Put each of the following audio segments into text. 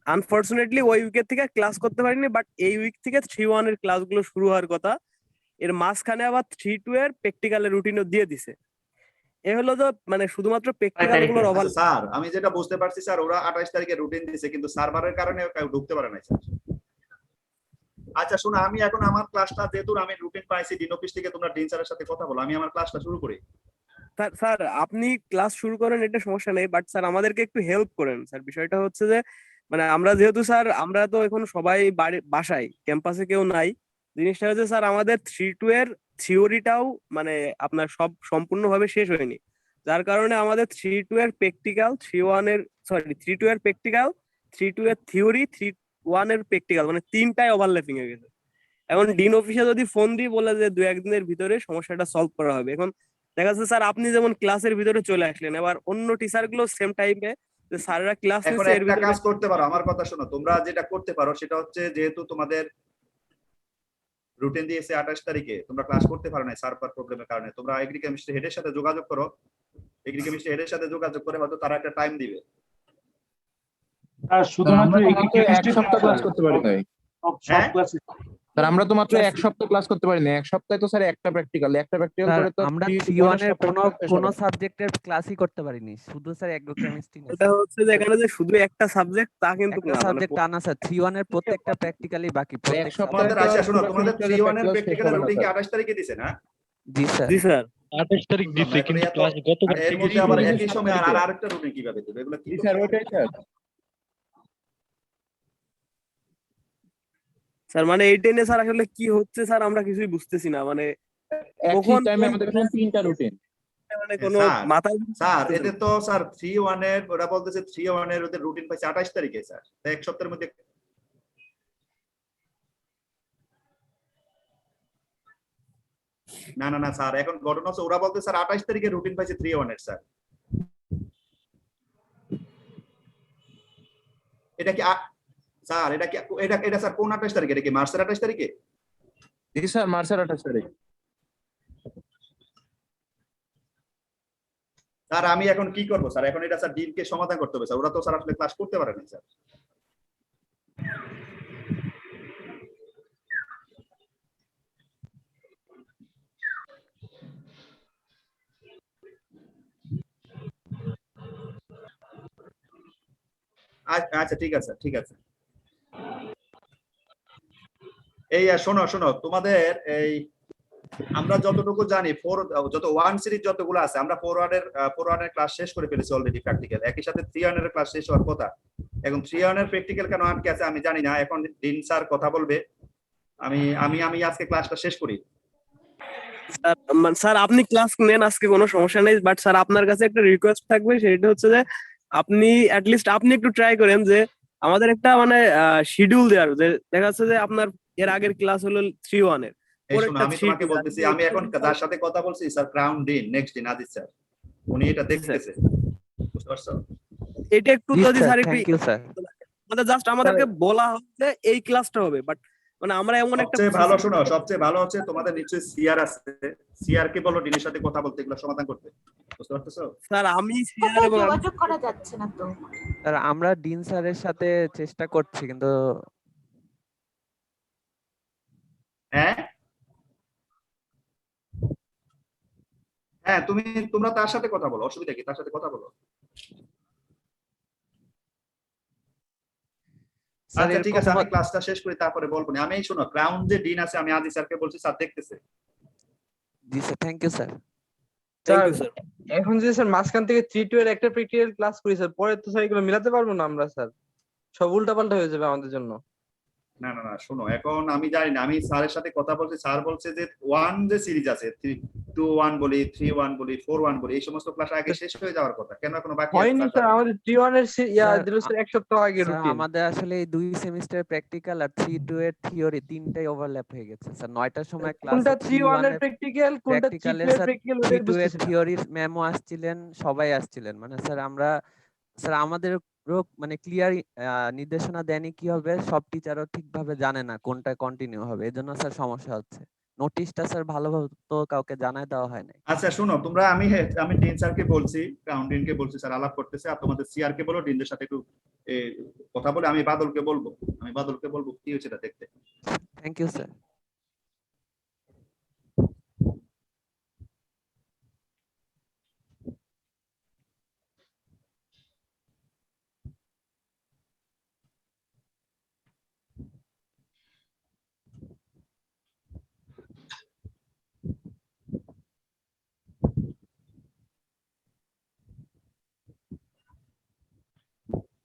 Unfortunately ওই উইকের থেকে class করতে পারিনি, বাট এই উইক থেকে 3-1 এর ক্লাসগুলো শুরু হওয়ার কথা। এর মাঝখানে আবার 3-2 এর প্র্যাকটিক্যালের রুটিনও দিয়ে দিছে। এ হলো তো মানে শুধুমাত্র প্র্যাকটিক্যাল গুলোর অভাব। স্যার আমি যেটা বুঝতে পারছি স্যার, ওরা 28 তারিখে রুটিন দিয়েছে কিন্তু সার্ভারের কারণে কেউ ঢুকতে পারে না স্যার। আচ্ছা শুনো, আমি এখন আমার ক্লাসটা যেহেতু আমি রুটিন পাইছি ডিন অফিস থেকে, তোমরা ডিন স্যারের সাথে কথা বলো, আমি আমার ক্লাসটা শুরু করি। স্যার আপনি ক্লাস শুরু করেন, এটা সমস্যা নেই, বাট স্যার আমাদেরকে একটু হেল্প করেন স্যার। বিষয়টা হচ্ছে যে মানে আমরা যেহেতু স্যার আমরা তো এখন সবাই বাসায়, ক্যাম্পাসে কেউ নাই। জিনিসটা হচ্ছে স্যার আমাদের 3-2 এর থিওরিটাও মানে আপনার সব সম্পূর্ণভাবে শেষ হয়নি, যার কারণে আমাদের 3-2 এর প্র্যাকটিক্যাল, 3-1 এর সরি 3-2 এর প্র্যাকটিক্যাল, 3-2 এর থিওরি, 3-1 এর প্র্যাকটিক্যাল মানে তিনটাই ওভারল্যাপিং হয়ে গেছে। এখন ডিন অফিসে যদি ফোন দিয়ে বলে যে 2-1 দিনের ভিতরে সমস্যাটা সলভ করা হবে, এখন দেখা যাচ্ছে স্যার আপনি যেমন ক্লাসের ভিতরে চলে আসলেন, এবার অন্য টিচার গুলো সেম টাইমে যে স্যাররা ক্লাস এখন নিচ্ছে এর একটা ভিতরে কাজ করতে পারো, আমার কথা শোনো, তোমরা যেটা করতে পারো সেটা হচ্ছে যেহেতু তোমাদের রুটিন দিয়েছে 28 তারিখে, তোমরা ক্লাস করতে পারো না সার্ভার প্রবলেমের কারণে, তোমরা এগ্রি কেমিস্ট্রি হেডের সাথে যোগাযোগ করো। এগ্রি কেমিস্ট্রি হেডের সাথে যোগাযোগ করে হয়তো তারা একটা টাইম দিবে। আর শুধুমাত্র এগ্রি কেমিস্ট্রি এক সপ্তাহ ক্লাস করতে পারি নাই সব হ্যাঁ? ক্লাসে স্যার, আমরা তো মাত্র এক সপ্তাহ ক্লাস করতে পারি না। এক সপ্তাহে তো স্যার একটা প্র্যাকটিক্যাল করে তো আমরা 3-1 এর কোনো সাবজেক্টের ক্লাসই করতে পারিনি, শুধু স্যার অ্যাগ্রোকেমিস্ট্রি না। এটা হচ্ছে যে এখানে যে শুধু একটা সাবজেক্ট তা কিন্তু একটা না, মানে সাবজেক্ট আনা স্যার, 3-1 এর প্রত্যেকটা প্র্যাকটিক্যালি বাকি। এক সপ্তাহে তোমাদের আচ্ছা শোনো, তোমাদের 3-1 এর প্র্যাকটিক্যালের রুটিন কি স্যার। 28 তারিখে দিছে না? জি স্যার। জি স্যার 28 তারিখ দিছে, কিন্তু ক্লাস গতকাল এর থেকে মধ্যে শুরু আবার হয়েছে। একই সময় আর আরেকটা রুটিন কিভাবে দেবে? এগুলো কি? জি স্যার, ওইটাই স্যার। স্যার মানে এই টেনে স্যার আসলে কি হচ্ছে স্যার আমরা কিছুই বুঝতেছি না, মানে একই কখন টাইমে আমাদের এখানে তিনটা রুটিন। মানে কোনো স্যার, মাথায় স্যার এদের তো স্যার 3-1 এর ওরা বলতেছে 3-1 এর ওদের রুটিন পাইছে 28 তারিখে স্যার, তো এক সপ্তাহের মধ্যে। না না না স্যার, এখন ঘটনা হচ্ছে ওরা বলতে স্যার 28 তারিখে রুটিন পাইছে 3-1 এর স্যার। এটা কি স্যার এটা কি এটা স্যার কোন 28 তারিখে? এটা কি মার্চের 28 তারিখে? জি স্যার, মার্চের 28 তারিখ। স্যার আমি এখন কি করব স্যার? এখন এটা স্যার ডিনকে সমাধান করতে হবে স্যার, ওরা তো স্যার আসলে ক্লাস করতে পারে না স্যার। আচ্ছা ঠিক আছে ঠিক আছে। এই শোনো শোনো, তোমাদের এই আমরা যতটুকু জানি যত 1 সিরিজ যতগুলো আছে, আমরা 4-1 এর ক্লাস শেষ করে ফেলেছি অলরেডি প্র্যাকটিক্যাল, একই সাথে 3-1 এর ক্লাস শেষ হওয়ার কথা। এখন 3-1 এর প্র্যাকটিক্যাল কেন আটকে আছে আমি জানি না, এখন ডিন স্যার কথা বলবে। আমি আমি আমি আজকে ক্লাসটা শেষ করি। স্যার আপনি ক্লাস নেন আজকে, কোনো সমস্যা নেই, বাট স্যার আপনার কাছে একটা রিকোয়েস্ট থাকবে, সেটা হচ্ছে যে আপনি অ্যাটলিস্ট আপনি একটু ট্রাই করেন যে আমাদের একটা মানে শিডিউল দেওয়ার, যে দেখা যাচ্ছে যে আপনার এর আগের ক্লাস হলো 3-1 এর, এই শোনো আমি তোমাকে বলতেছি, আমি এখন যার সাথে কথা বলছি sir crown dean, next dean Aziz sir, উনি এটা দেখতেছে, বুঝতে পারছো? এটা একটু যদি স্যার একটু থ্যাংক ইউ স্যার। মানে জাস্ট আমাদেরকে বলা হচ্ছে এই ক্লাসটা হবে, বাট মানে আমরা এমন একটা সবচেয়ে ভালো শোনো, সবচেয়ে ভালো হচ্ছে তোমাদের নিশ্চয়ই সিআর আছে, সিআর কে বলো ডিনের সাথে কথা বলতে, এগুলো সমাধান করতে, বুঝতে পারতেছো? স্যার আমি সিআর এবং যোগাযোগ করা যাচ্ছে না তো স্যার, আমরা ডিন স্যারের সাথে চেষ্টা করছি কিন্তু। হ্যাঁ হ্যাঁ, তোমরা তার সাথে কথা বলো, অসুবিধা কি? তার সাথে কথা বলো। আচ্ছা ঠিক আছে, আমি ক্লাসটা শেষ করি তারপরে বলবো না। আমি শোনো, ক্রাউন যে ডিন আছে আমি আদি স্যারকে বলছি, স্যার দেখতেছে। জি sir, thank you sir. Thank you sir. এখন যে স্যার মাঝখান থেকে 3-2 এর একটা প্র্যাকটিক্যাল ক্লাস করি স্যার, পরে তো স্যার এগুলো মিলাতে পারবো না আমরা স্যার, সব উল্টাপাল্টা হয়ে যাবে আমাদের জন্য। না না না শোনো, এখন আমি জানি না, আমি স্যারের সাথে কথা বলছি, স্যার বলছে যে 1 যে সিরিজ আছে 2-1 বলি, 3-1 বলি, 4-1 বলি, এই সমস্ত ক্লাস আগে শেষ হয়ে যাওয়ার কথা, কেন এখনো বাকি আছে? হয়নি স্যার, আমাদের 3-1 এর দিল স্যার এক সপ্তাহ আগে রুটিন। আমাদের আসলে এই 2 সেমিস্টার প্র্যাকটিক্যাল আর 3-2 এর থিওরি তিনটাই ওভারল্যাপ হয়ে গেছে স্যার। 9টার সময় ক্লাস, কোনটা 3-1 এর প্র্যাকটিক্যাল, কোনটা 3-2 এর প্র্যাকটিক্যাল, ওটা 3-2 এর থিওরির মেমো আসছিলেন, সবাই আসছিলেন, মানে স্যার আমরা স্যার আমাদের মানে ক্লিয়ার নির্দেশনা দেয়নি কি হবে, সব টিচারও ঠিকভাবে জানে না কোনটা কন্টিনিউ হবে, এজন্য স্যার সমস্যা হচ্ছে। নোটিশটা স্যার ভালোভাবে তো কাউকে জানায় দেওয়া হয় নাই। আচ্ছা শোনো, তোমরা আমি ডিন স্যারকে বলছি, ক্রাউন ডিনকে বলছি, স্যার আলাপ করতেছে, আর তোমাদের সিআর কে বলো ডিনদের সাথে একটু কথা বলে আমি বাদলকে বলবো কি হয়েছে এটা দেখতে। Thank you sir.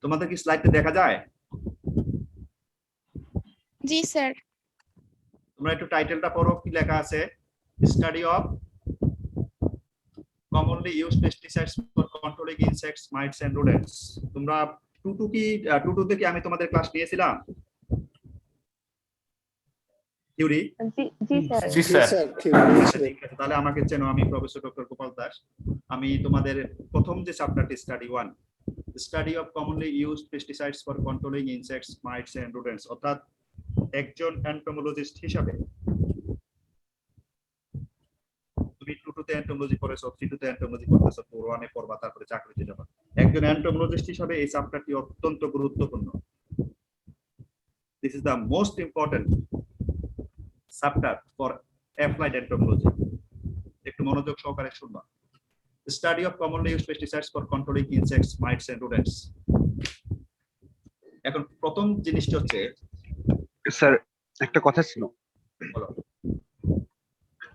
তোমাদের কি স্লাইডটা দেখা যায়? জি স্যার। তোমরা একটু টাইটেলটা পড়ো, কি লেখা আছে? Study of commonly used pesticides for controlling insects, mites and rodents. তোমরা টুটু কি আমি তোমাদের ক্লাস নিয়েছিলাম? থিওরি? জি স্যার। তাহলে আমাকে চেনো, আমি প্রফেসর ডক্টর গোপাল দাস। আমি তোমাদের প্রথম যে চ্যাপ্টারটি study 1, study of commonly used pesticides for controlling insects, mites and rodents, অর্থাৎ একজন এন্টোমোলজিস্ট হিসাবে তুমি টুটুতে এন্টোমোলজি করেছো, থ্রিটুতে এন্টোমোলজি করতেছো, 4-1 এ পড়বা, তারপরে চাকরিতে যাবা। একজন এন্টোমোলজিস্ট হিসাবে এই চ্যাপ্টারটি অত্যন্ত গুরুত্বপূর্ণ। This is the most important chapter for applied entomology. একটু মনোযোগ সহকারে শুনবা। Study of commonly used pesticides for controlling insects, mites and rodents. এখন প্রথম জিনিসটা হচ্ছে, স্যার একটা কথা ছিল বলো।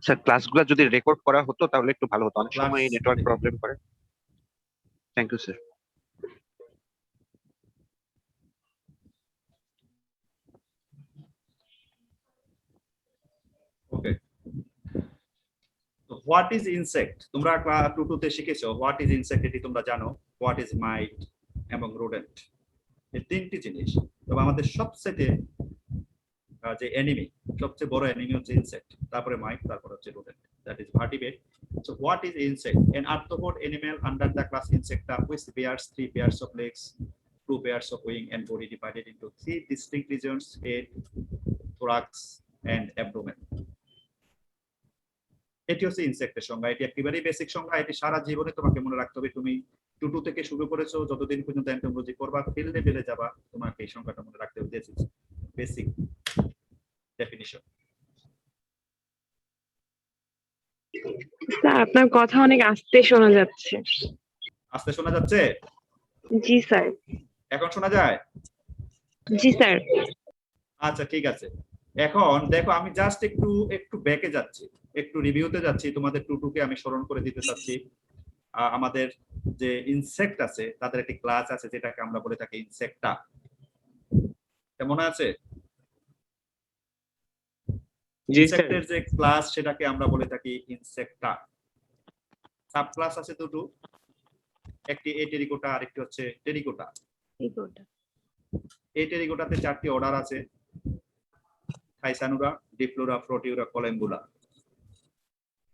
স্যার, ক্লাসগুলো যদি রেকর্ড করা হতো তাহলে একটু ভালো হতো, অনেক Class- সময় নেটওয়ার্ক প্রবলেম করে। Thank you sir. ওকে, তো হোয়াট ইজ ইনসেক্ট? তোমরা ক্লাস 2 তে শিখেছো হোয়াট ইজ ইনসেক্ট, এটি তোমরা জানো। হোয়াট ইজ মাইট এবং রোডেন্ট, এই তিনটি জিনিস। তবে আমাদের সবচেয়ে যে এনিমি, সবচেয়ে বড় এনিমি হচ্ছে ইনসেক্ট, তারপরে মাইট, তারপরে হচ্ছে rodent, that is vertebrate. So what is insect? An arthropod animal under the class Insecta which bears 3 pairs of legs, 2 pairs of wing and body divided into 3 distinct regions: head, thorax and abdomen. এটি হচ্ছে ইনসেক্টের সংজ্ঞা। এটি একেবারেই basic সংজ্ঞা। এটি সারা জীবনে তোমাকে মনে রাখতে হবে। তুমি 2 থেকে শুরু করেছো, যতদিন পর্যন্ত এন্টোমোলজি করবা, ফিল্ড লেভেলে যাবা, তোমাকে এই সংজ্ঞাটা মনে রাখতে হবে। This is basic definition. Sir আপনার কথা অনেক আস্তে শোনা যাচ্ছে। আস্তে শোনা যাচ্ছে? জি স্যার। এখন শোনা যায়? জি স্যার। আচ্ছা ঠিক আছে। এখন দেখো, আমি জাস্ট একটু ব্যাকে যাচ্ছি, একটু রিভিউতে যাচ্ছি। তোমাদের 2 কে আমি স্মরণ করে দিতে চাচ্ছি। আমাদের যে ইনসেক্ট আছে তাদের একটি ক্লাস আছে যেটাকে আমরা বলে থাকি ইনসেক্টা। মনে আছে? ইনসেক্টের যে ক্লাস সেটাকে আমরা বলে থাকি ইনসেক্টা। সাব ক্লাস আছে 2, একটি এটেরিকোটা আর একটি হচ্ছে টেরিকোটা। এটেরিকোটাতে 4টি অর্ডার আছে: থাইসানুরা, ডিফ্লোরা, প্রোটিউরা, কলেম্বুলা।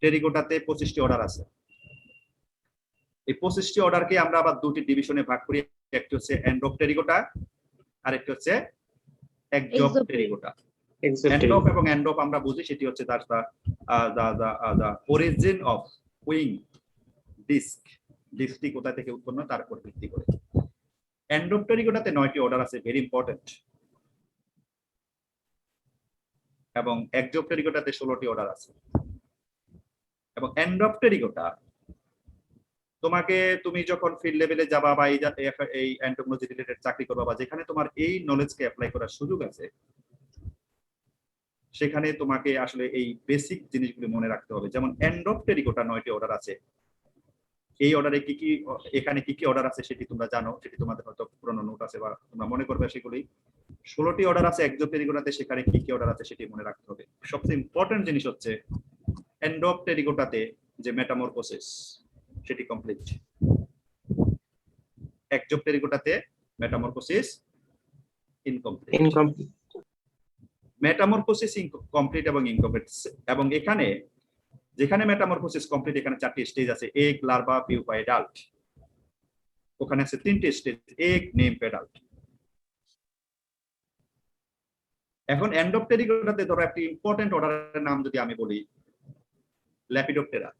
টেরিকোটাতে 25টি অর্ডার আছে। এই 25টি অর্ডারকে আমরা আবার 2টি ডিভিশনে ভাগ করি। একটি হচ্ছে এন্ডোপটেরিকোটা আর একটি হচ্ছে একজোপটেরিকোটা। এন্ডোপ এবং এন্ডোপ আমরা বুঝি, সেটি হচ্ছে তার দা অরিজিন অফ উইং ডিস্ক। ডিস্কটি কোথা থেকে উৎপন্ন তার উপর ভিত্তি করে। এন্ডোপটেরিকোটাতে 9টি অর্ডার আছে, ভেরি ইম্পর্টেন্ট। এবং একজোপটেরিকোটাতে 16টি অর্ডার আছে। এবং এন্ডোপটেরিকোটা তুমি যখন ফিল্ড লেভেলে যাবা বা এই এন্টোমোলজি রিলেটেড চাকরি করবা বা যেখানে তোমার এই নলেজকে অ্যাপ্লাই করার সুযোগ আছে, সেখানে তোমাকে আসলে এই বেসিক জিনিসগুলো মনে রাখতে হবে। যেমন এন্ডোপটেরিকোটা 9টি অর্ডার আছে। এই অর্ডারে এখানে কি অর্ডার আছে সেটি তোমরা জানো, সেটি তোমাদের হয়তো পুরনো নোট আছে বা তোমরা মনে করবে সেগুলি। 16টি অর্ডার আছে একজোপটেরিকোটাতে, সেখানে কি অর্ডার আছে সেটি মনে রাখতে হবে। সবচেয়ে ইম্পর্টেন্ট জিনিস হচ্ছে এন্ডোপটেরিকোটাতে যে মেটামরফোসিস সেটি কমপ্লিট। একজোপটেরিকোটাতে মেটামরফোসিস ইনকমপ্লিট। মেটামরফোসিস কমপ্লিট এবং ইনকমপ্লিট। এবং এখানে যেখানে মেটামরফোসিস কমপ্লিট, এখানে 4টি স্টেজ আছে: এগ, লার্ভা, পিউপা, অ্যাডাল্ট। ওখানে আছে 3টি স্টেজ: এগ, নিম্ফ, অ্যাডাল্ট। এখন এন্ডোপটেরিকোটাতে ধরো একটি ইম্পর্টেন্ট অর্ডারের নাম যদি আমি বলি, ল্যাপিডোপ্টেরা।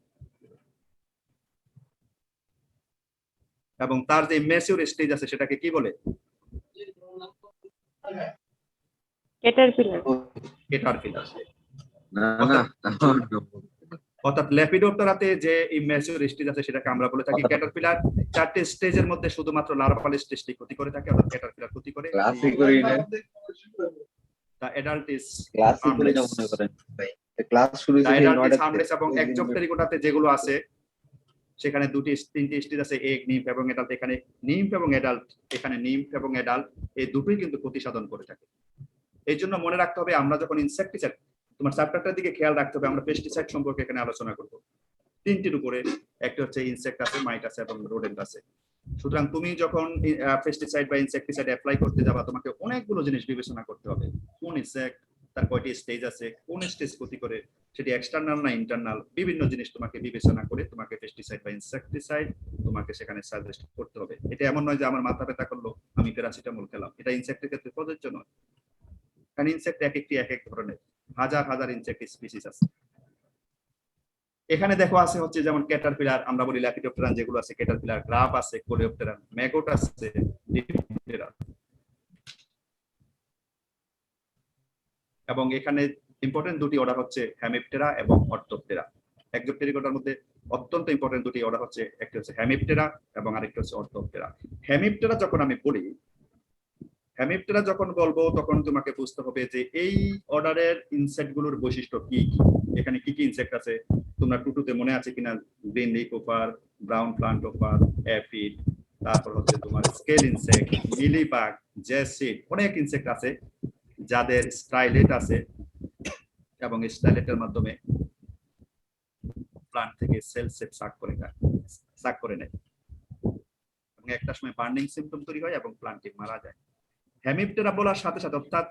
এবং তার যে ম্যাচিউর স্টেজ আছে সেটাকে কি বলে? ক্যাটারপিলার। ক্যাটারপিলার। অর্থাৎ ল্যাপিডোপ্টেরাতে যে ইম্যাচিউর স্টেজ আছে সেটাকে আমরা বলে থাকি ক্যাটারপিলার। 4টে স্টেজের মধ্যে শুধুমাত্র লার্ভাল স্টেজটি ক্ষতি করে থাকে, অর্থাৎ ক্যাটারপিলার ক্ষতি করে। The adult is harmless এবং একজোপটেরিকোটাতে যেগুলো আছে সেখানে 2-3টে স্টেজ আছে, এগ, নিম্ফ এবং অ্যাডাল্ট। এখানে নিম্ফ এবং অ্যাডাল্ট, এখানে নিম্ফ এবং অ্যাডাল্ট এই দুটোই কিন্তু ক্ষতি সাধন করে থাকে। এই জন্য মনে রাখতে হবে আমরা যখন ইনসেক্টিসাইড, তোমার চ্যাপ্টারটার দিকে খেয়াল রাখতে হবে, আমরা পেস্টিসাইড সম্পর্কে এখানে আলোচনা করব। 3টির উপরে, একটা হচ্ছে ইনসেক্ট আছে, মাইট আছে এবং রোডেন্ট আছে। সুতরাং তুমি যখন পেস্টিসাইড বা ইনসেক্টিসাইড অ্যাপ্লাই করতে যাবা তোমাকে অনেকগুলো জিনিস বিবেচনা করতে হবে। কোন ইনসেক্ট, তার কয়টি স্টেজ আছে, কোন স্টেজ ক্ষতি করে, সেটি এক্সটার্নাল না ইন্টারনাল, বিভিন্ন জিনিস তোমাকে বিবেচনা করে তোমাকে পেস্টিসাইড বা ইনসেক্টিসাইড তোমাকে সেখানে সাজেস্ট করতে হবে। এটা এমন নয় যে আমার মাথা ব্যথা করলো আমি প্যারাসিটামল খেলাম, এটা ইনসেক্টের ক্ষেত্রে প্রযোজ্য নয়। কারণ ইনসেক্ট এক এক ধরনের, হাজার হাজার ইনসেক্ট স্পিসিস আছে। এখানে দেখো আছে হচ্ছে যেমন ক্যাটারপিলার, আমরা বলি ল্যাপিডোপ্টেরান যেগুলো আছে, ক্যাটারপিলার, গ্রাফ আছে, কোলেওপ্টেরান, ম্যাগট আছে, ডিপটেরা। এবং এখানে ইম্পর্টেন্ট দুটি অর্ডার হচ্ছে হেমিপটেরা এবং অর্থোপটেরা। একজোপটেরিকোটার মধ্যে অত্যন্ত ইম্পর্টেন্ট দুটি অর্ডার হচ্ছে, একটি হচ্ছে হেমিপটেরা এবং আরেকটি হচ্ছে অর্থোপটেরা। হেমিপটেরা যখন আমি বলি, হেমিপটেরা যখন বলবো তখন তোমাকে বুঝতে হবে যে এই অর্ডারের ইনসেক্ট গুলোর বৈশিষ্ট্য কি কি, এখানে কি কি ইনসেক্ট আছে। তোমরা টুটুতে মনে আছে কিনা, গ্রিন লিক ওপার, ব্রাউন প্লান্ট ওপার, অ্যাফিড, তারপর হচ্ছে তোমার স্কেল ইনসেক্ট, মিলিবাগ, জেসিড, অনেক ইনসেক্ট আছে যাদের স্টাইলেট আছে এবং স্টাইলেটের মাধ্যমে প্লান্ট থেকে সেল সেট সাক করে নেয় এবং একটা সময় বার্নিং সিম্পটম তৈরি হয় এবং প্লান্টটি মারা যায়। হেমিপটেরা বলার সাথে সাথে অর্থাৎ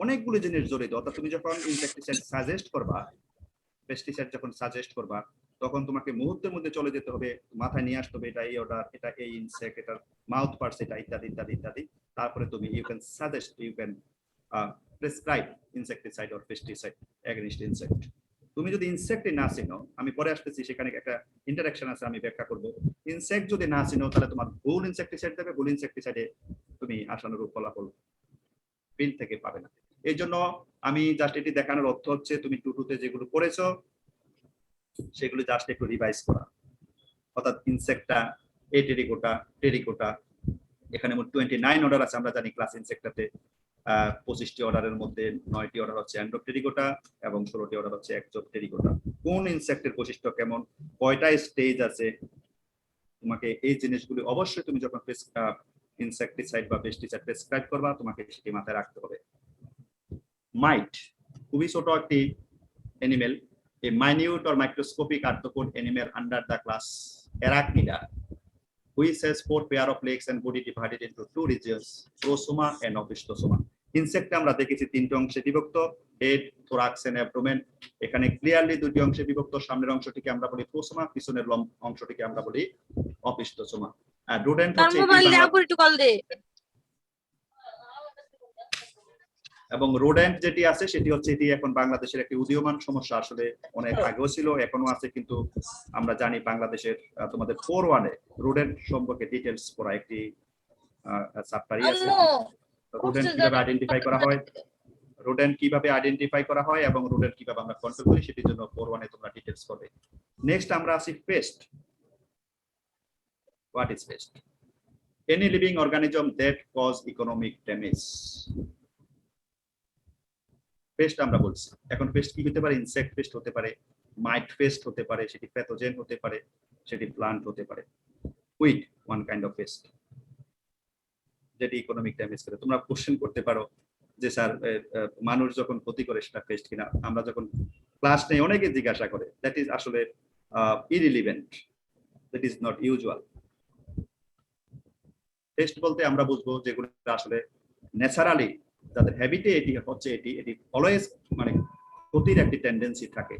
অনেকগুলো জিনিস জড়িত। অর্থাৎ তুমি যখন ইনসেক্টিসাইড সাজেস্ট করবা, পেস্টিসাইড যখন সাজেস্ট করবা, তখন তোমাকে মুহূর্তের মধ্যে চলে যেতে হবে, মাথায় নিয়ে আসতে হবে এটা এই অর্ডার, এটা এই ইনসেক্ট, এটার মাউথ পার্টস এটা, ইত্যাদি ইত্যাদি ইত্যাদি। তারপরে তুমি you can suggest, you can prescribe insecticide or pesticide against insect. তুমি যদি ইনসেক্ট না চিনো, আমি পরে আসতেছি, সেখানে একটা ইন্টারাকশন আছে, আমি ব্যাখ্যা করব। ইনসেক্ট যদি না চিনো তাহলে তোমার ভুল ইনসেক্টিসাইড দেবে, ভুল ইনসেক্টিসাইডে তুমি আশানুরূপ ফলাফল ফিল্ড থেকে পাবে না। এই জন্য আমি জাস্ট এটি দেখানোর অর্থ হচ্ছে তুমি টুটুতে যেগুলো পড়েছো সেগুলো জাস্ট একটু রিভাইজ করা। অর্থাৎ ইনসেক্টটা টেরিকোটা, এখানে মোট 29 অর্ডার আছে। আমরা জানি ক্লাস ইনসেক্টটাতে 25টি অর্ডারের মধ্যে 9টি অর্ডার হচ্ছে অ্যান্ডোপটেরিকোটা এবং 16টি অর্ডার হচ্ছে একজোপটেরিকোটা। কোন ইনসেক্টের বৈশিষ্ট্য কেমন, কয়টা স্টেজ আছে, তোমাকে এই জিনিসগুলো অবশ্যই তুমি যখন ইনসেক্টিসাইড বা পেস্টিসাইড প্রেসক্রাইব করবা তোমাকে সেটি মাথায় রাখতে হবে। মাইট খুবই ছোট একটি animal, a minute or microscopic arthropod animal under the class Arachnida, which has 4 pair of legs and body divided into 2 regions, prosoma and opisthosoma. Insect আমরা দেখেছি 3টি অংশে বিভক্ত, হেড, থোরাক্স এন্ড অ্যাবডোমেন। এখানে ক্লিয়ারলি 2টি অংশে বিভক্ত, সামনের অংশটিকে আমরা বলি প্রোসোমা, পিছনের অংশটিকে আমরা বলি অপিস্থোসোমা। আর রোডেন্ট হচ্ছে এবং রোডেন্ট যেটি আছে সেটি হচ্ছে, এটি এখন বাংলাদেশের একটি উদীয়মান সমস্যা। আসলে অনেক আগেও ছিল, এখনো আছে, কিন্তু আমরা জানি বাংলাদেশের তোমাদের 4-1 এ রোডেন্ট সম্পর্কে ডিটেইলস পড়া একটি চ্যাপ্টারই আছে। রোডেন্ট কিভাবে আইডেন্টিফাই করা হয়, এবং রোডেন্ট কিভাবে আমরা কন্ট্রোল করি, সেটির জন্য 4-1 এ তোমরা ডিটেইলস পড়বে। নেক্সট আমরা আসি pest. What is pest? Any living organism that cause economic damage. Pest আমরা বলছি। এখন পেস্ট কি হতে পারে? ইনসেক্ট পেস্ট হতে পারে, মাইট পেস্ট হতে পারে, সেটি প্যাথোজেন হতে পারে, সেটি প্লান্ট হতে পারে। Weed one kind of pest যেটি ইকোনমিক ড্যামেজ করে। তোমরা কোশ্চেন করতে পারো যে স্যার মানুষ যখন ক্ষতি করে সেটা পেস্ট কিনা। আমরা যখন ক্লাস নেই অনেকে জিজ্ঞাসা করে, দ্যাট ইজ আসলে irrelevant, that is not usual. Pest বলতে আমরা বুঝবো যেগুলো আসলে ন্যাচারালি যাদের হ্যাবিটে এটি হচ্ছে, এটি অলওয়েজ মানে ক্ষতির একটি টেন্ডেন্সি থাকে,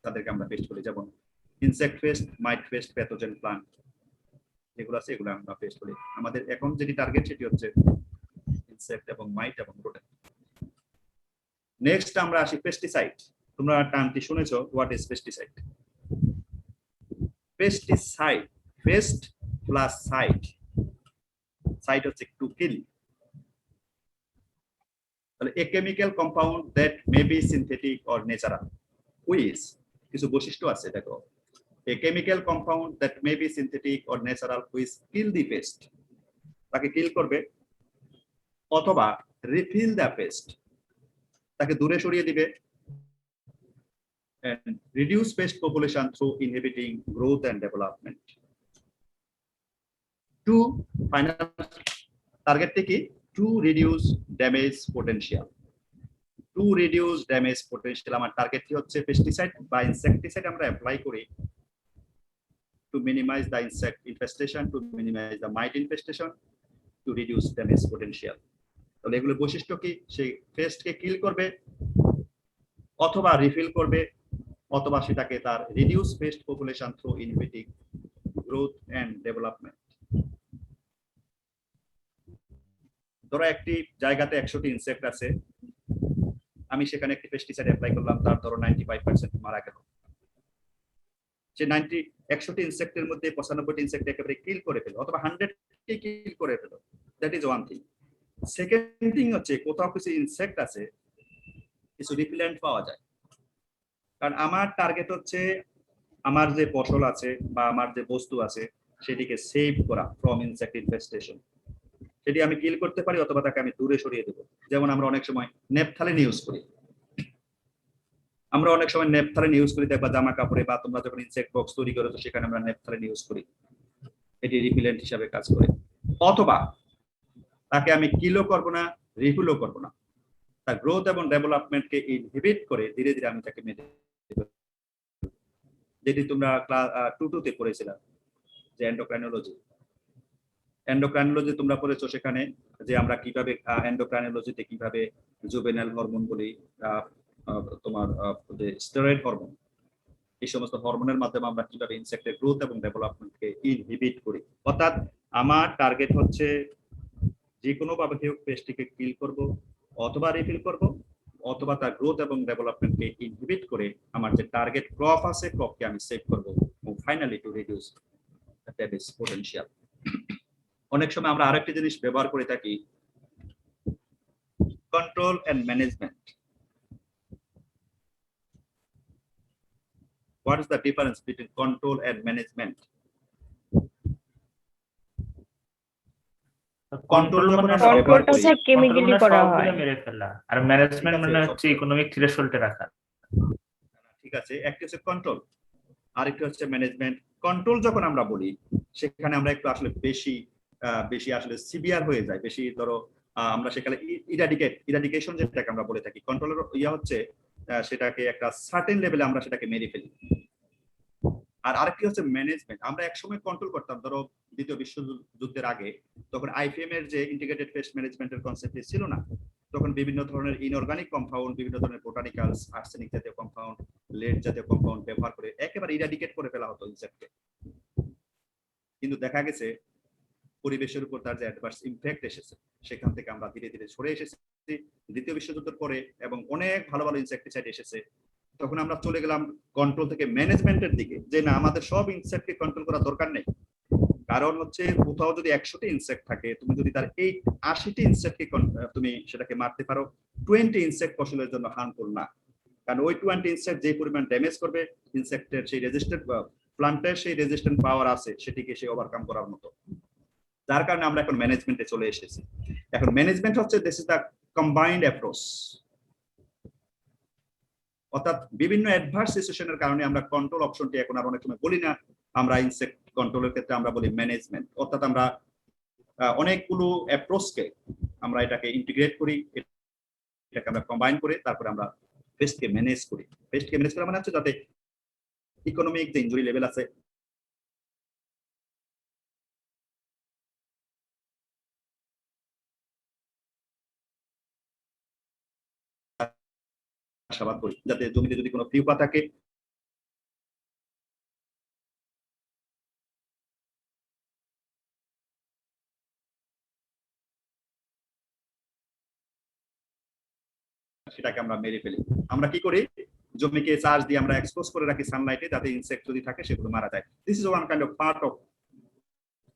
তাদেরকে আমরা পেস্ট বলি। যেমন ইনসেক্ট পেস্ট, মাইট পেস্ট, প্যাথোজেন প্লান্ট যেগুলো আছে এগুলো আমরা পেস্ট বলি। আমাদের এখন যেটি টার্গেট সেটি হচ্ছে ইনসেক্ট এবং মাইট এবং রোডেন্ট। নেক্সট আমরা আসি পেস্টিসাইড। তোমরা টার্মটি শুনেছো, what is pesticide? Pesticide, pest plus side, side হচ্ছে টু কিল। তাহলে a chemical compound that may be synthetic or natural which কিছু বৈশিষ্ট্য আছে দেখো a chemical compound that may be synthetic or natural which kill the pest তাকে kill করবে অথবা refill the paste তাকে দূরে সরিয়ে দিবে and reduce pest population through inhibiting growth and development. To final target to reduce damage potential. To reduce damage potential আমার target কি হচ্ছে পেস্টিসাইড বা ইনসেক্টিসাইড আমরা অ্যাপ্লাই করি to minimize the insect infestation, to minimize the mite infestation, to reduce damage potential. তাহলে এগুলো বৈশিষ্ট্য কি সেই পেস্টকে কিল করবে অথবা রিফিল করবে অথবা সেটাকে তার reduce pest population through inhibiting growth and development. ধরো একটি জায়গাতে 100টি ইনসেক্ট আছে, আমি সেখানে একটি পেস্টিসাইড অ্যাপ্লাই করলাম, তার ধরো 95% মারা গেল। সে 100টি ইনসেক্টের মধ্যে 95টি ইনসেক্ট একেবারে কিল করে ফেলো অথবা 100টি কিল করে ফেলো, that is one thing. Second thing হচ্ছে কোথাও কিছু ইনসেক্ট আছে, কিছু রিপিলেন্ট পাওয়া যায়। কারণ আমার টার্গেট হচ্ছে আমার যে ফসল আছে বা আমার যে বস্তু আছে সেটিকে সেভ করা ফ্রম ইনসেক্ট ইনফেস্টেশন। সেটি আমি কিল করতে পারি অথবা তাকে আমি দূরে সরিয়ে দেবো। যেমন আমরা অনেক সময় নেপথালিন ইউজ করি, দেখবা জামা কাপড়ে বা তোমরা যখন ইনসেক্ট বক্স তৈরি করো তো সেখানে আমরা নেপথালিন ইউজ করি, এটি রিপিলেন্ট হিসাবে কাজ করে। অথবা তাকে আমি কিলও করবো না, রিফিলও করবো না, তার গ্রোথ এবং ডেভেলপমেন্টকে ইনহিবিট করে ধীরে ধীরে আমি তাকে মেরে দেব, যেটি তোমরা ক্লাস 2 তে পড়েছিলাম যে এন্ডোক্রাইনোলজি তোমরা পড়েছো, সেখানে যে আমরা কিভাবে এন্ডোক্রাইনোলজিতে কিভাবে জুভেনাইল হরমোন বলি, তোমার যে স্টেরয়েড হরমোন, এই সমস্ত হরমোনের মাধ্যমে আমরা কিভাবে ইনসেক্টের গ্রোথ এবং ডেভেলপমেন্টকে ইনহিবিট করি। অর্থাৎ আমার টার্গেট হচ্ছে যে কোনো ভাবে পেস্টটিকে কিল করব অথবা রিফিল করব অথবা তার গ্রোথ এবং ডেভেলপমেন্টকে ইনহিবিট করে আমার যে টার্গেট ক্রপ আছে ক্রপকে আমি সেভ করব এবং finally to reduce the damage potential. অনেক সময় আমরা আরেকটি জিনিস ব্যবহার করে থাকি, control and management. What is the difference between control and management? Control মানে কন্ট্রোলটা হচ্ছে কেমিক্যালি করা হয়, মেরে ফেলা, আর ম্যানেজমেন্ট মানে হচ্ছে ইকোনমিক থ্রেশহোল্ডে রাখা। ঠিক আছে, একটি হচ্ছে কন্ট্রোল আর একটি হচ্ছে ম্যানেজমেন্ট। কন্ট্রোল যখন আমরা বলি সেখানে আমরা একটু আসলে বেশি আসলে সিভিয়ার হয়ে যায়, বেশি ধরো আমরা সেখানে ইরাডিকেশন যেটাকে আমরা বলে থাকি। কন্ট্রোলের ইয়া হচ্ছে সেটাকে একটা সার্টেন লেভেলে আমরা সেটাকে মেরে ফেলি। আর আরেকটি হচ্ছে ম্যানেজমেন্ট। আমরা একসময় কন্ট্রোল করতাম, ধরো দ্বিতীয় বিশ্বযুদ্ধের আগে, তখন আইপিএম এর যে ইন্টিগ্রেটেড পেস্ট ম্যানেজমেন্টের কনসেপ্ট ছিল না, তখন বিভিন্ন ধরনের ইনঅর্গানিক কম্পাউন্ড, বিভিন্ন ধরনের বোটানিক্যালস, আর্সেনিক জাতীয় কম্পাউন্ড, লেড জাতীয় কম্পাউন্ড ব্যবহার করে একেবারে ইরাডিকেট করে ফেলা হতো ইনসেক্টকে। কিন্তু দেখা গেছে পরিবেশের উপর তার যে অ্যাডভার্স ইমপ্যাক্ট এসেছে, সেখান থেকে আমরা ধীরে ধীরে সরে এসেছি দ্বিতীয় বিশ্বযুদ্ধের পরে, এবং অনেক ভালো ভালো ইনসেক্টিসাইড এসেছে। তখন আমরা চলে গেলাম কন্ট্রোল থেকে ম্যানেজমেন্টের দিকে, যে না, আমাদের সব ইনসেক্টকে কন্ট্রোল করার দরকার নেই। কারণ হচ্ছে কোথাও যদি 100টি ইনসেক্ট থাকে, তুমি যদি তার 80টি ইনসেক্টকে তুমি সেটাকে মারতে পারো, 20 ইনসেক্ট ফসলের জন্য হার্মফুল না। কারণ ওই 20 ইনসেক্ট যে পরিমাণ ড্যামেজ করবে, ইনসেক্টের সেই রেজিস্ট্যান্ট প্লান্টের সেই রেজিস্ট্যান্ট পাওয়ার আছে, সেটিকে সে ওভারকাম করার মতো। যার কারণে আমরা এখন ম্যানেজমেন্টে চলে এসেছি। এখন ম্যানেজমেন্ট হচ্ছে this is the combined approach. অর্থাৎ বিভিন্ন অ্যাডভার্স সিচুয়েশনের কারণে আমরা কন্ট্রোল অপশনটি এখন আর অনেক সময় বলি না, আমরা ইনসেক্ট কন্ট্রোলের ক্ষেত্রে আমরা বলি ম্যানেজমেন্ট। অর্থাৎ আমরা অনেকগুলো অ্যাপ্রোচকে আমরা এটাকে ইন্টিগ্রেট করি, এটাকে আমরা কম্বাইন করে তারপরে আমরা পেস্টকে ম্যানেজ করি। পেস্টকে ম্যানেজ করা মানে হচ্ছে যাতে ইকোনমিক যে ইনজুরি লেভেল আছে চাষাবাদ করি, যাতে জমিতে যদি কোনো পিউপা থাকে সেটাকে আমরা মেরে ফেলি। আমরা কি করি, জমিকে চাষ দিয়ে আমরা এক্সপোজ করে রাখি সানলাইটে, যাতে ইনসেক্ট যদি থাকে সেগুলো মারা যায়। This is one kind of part of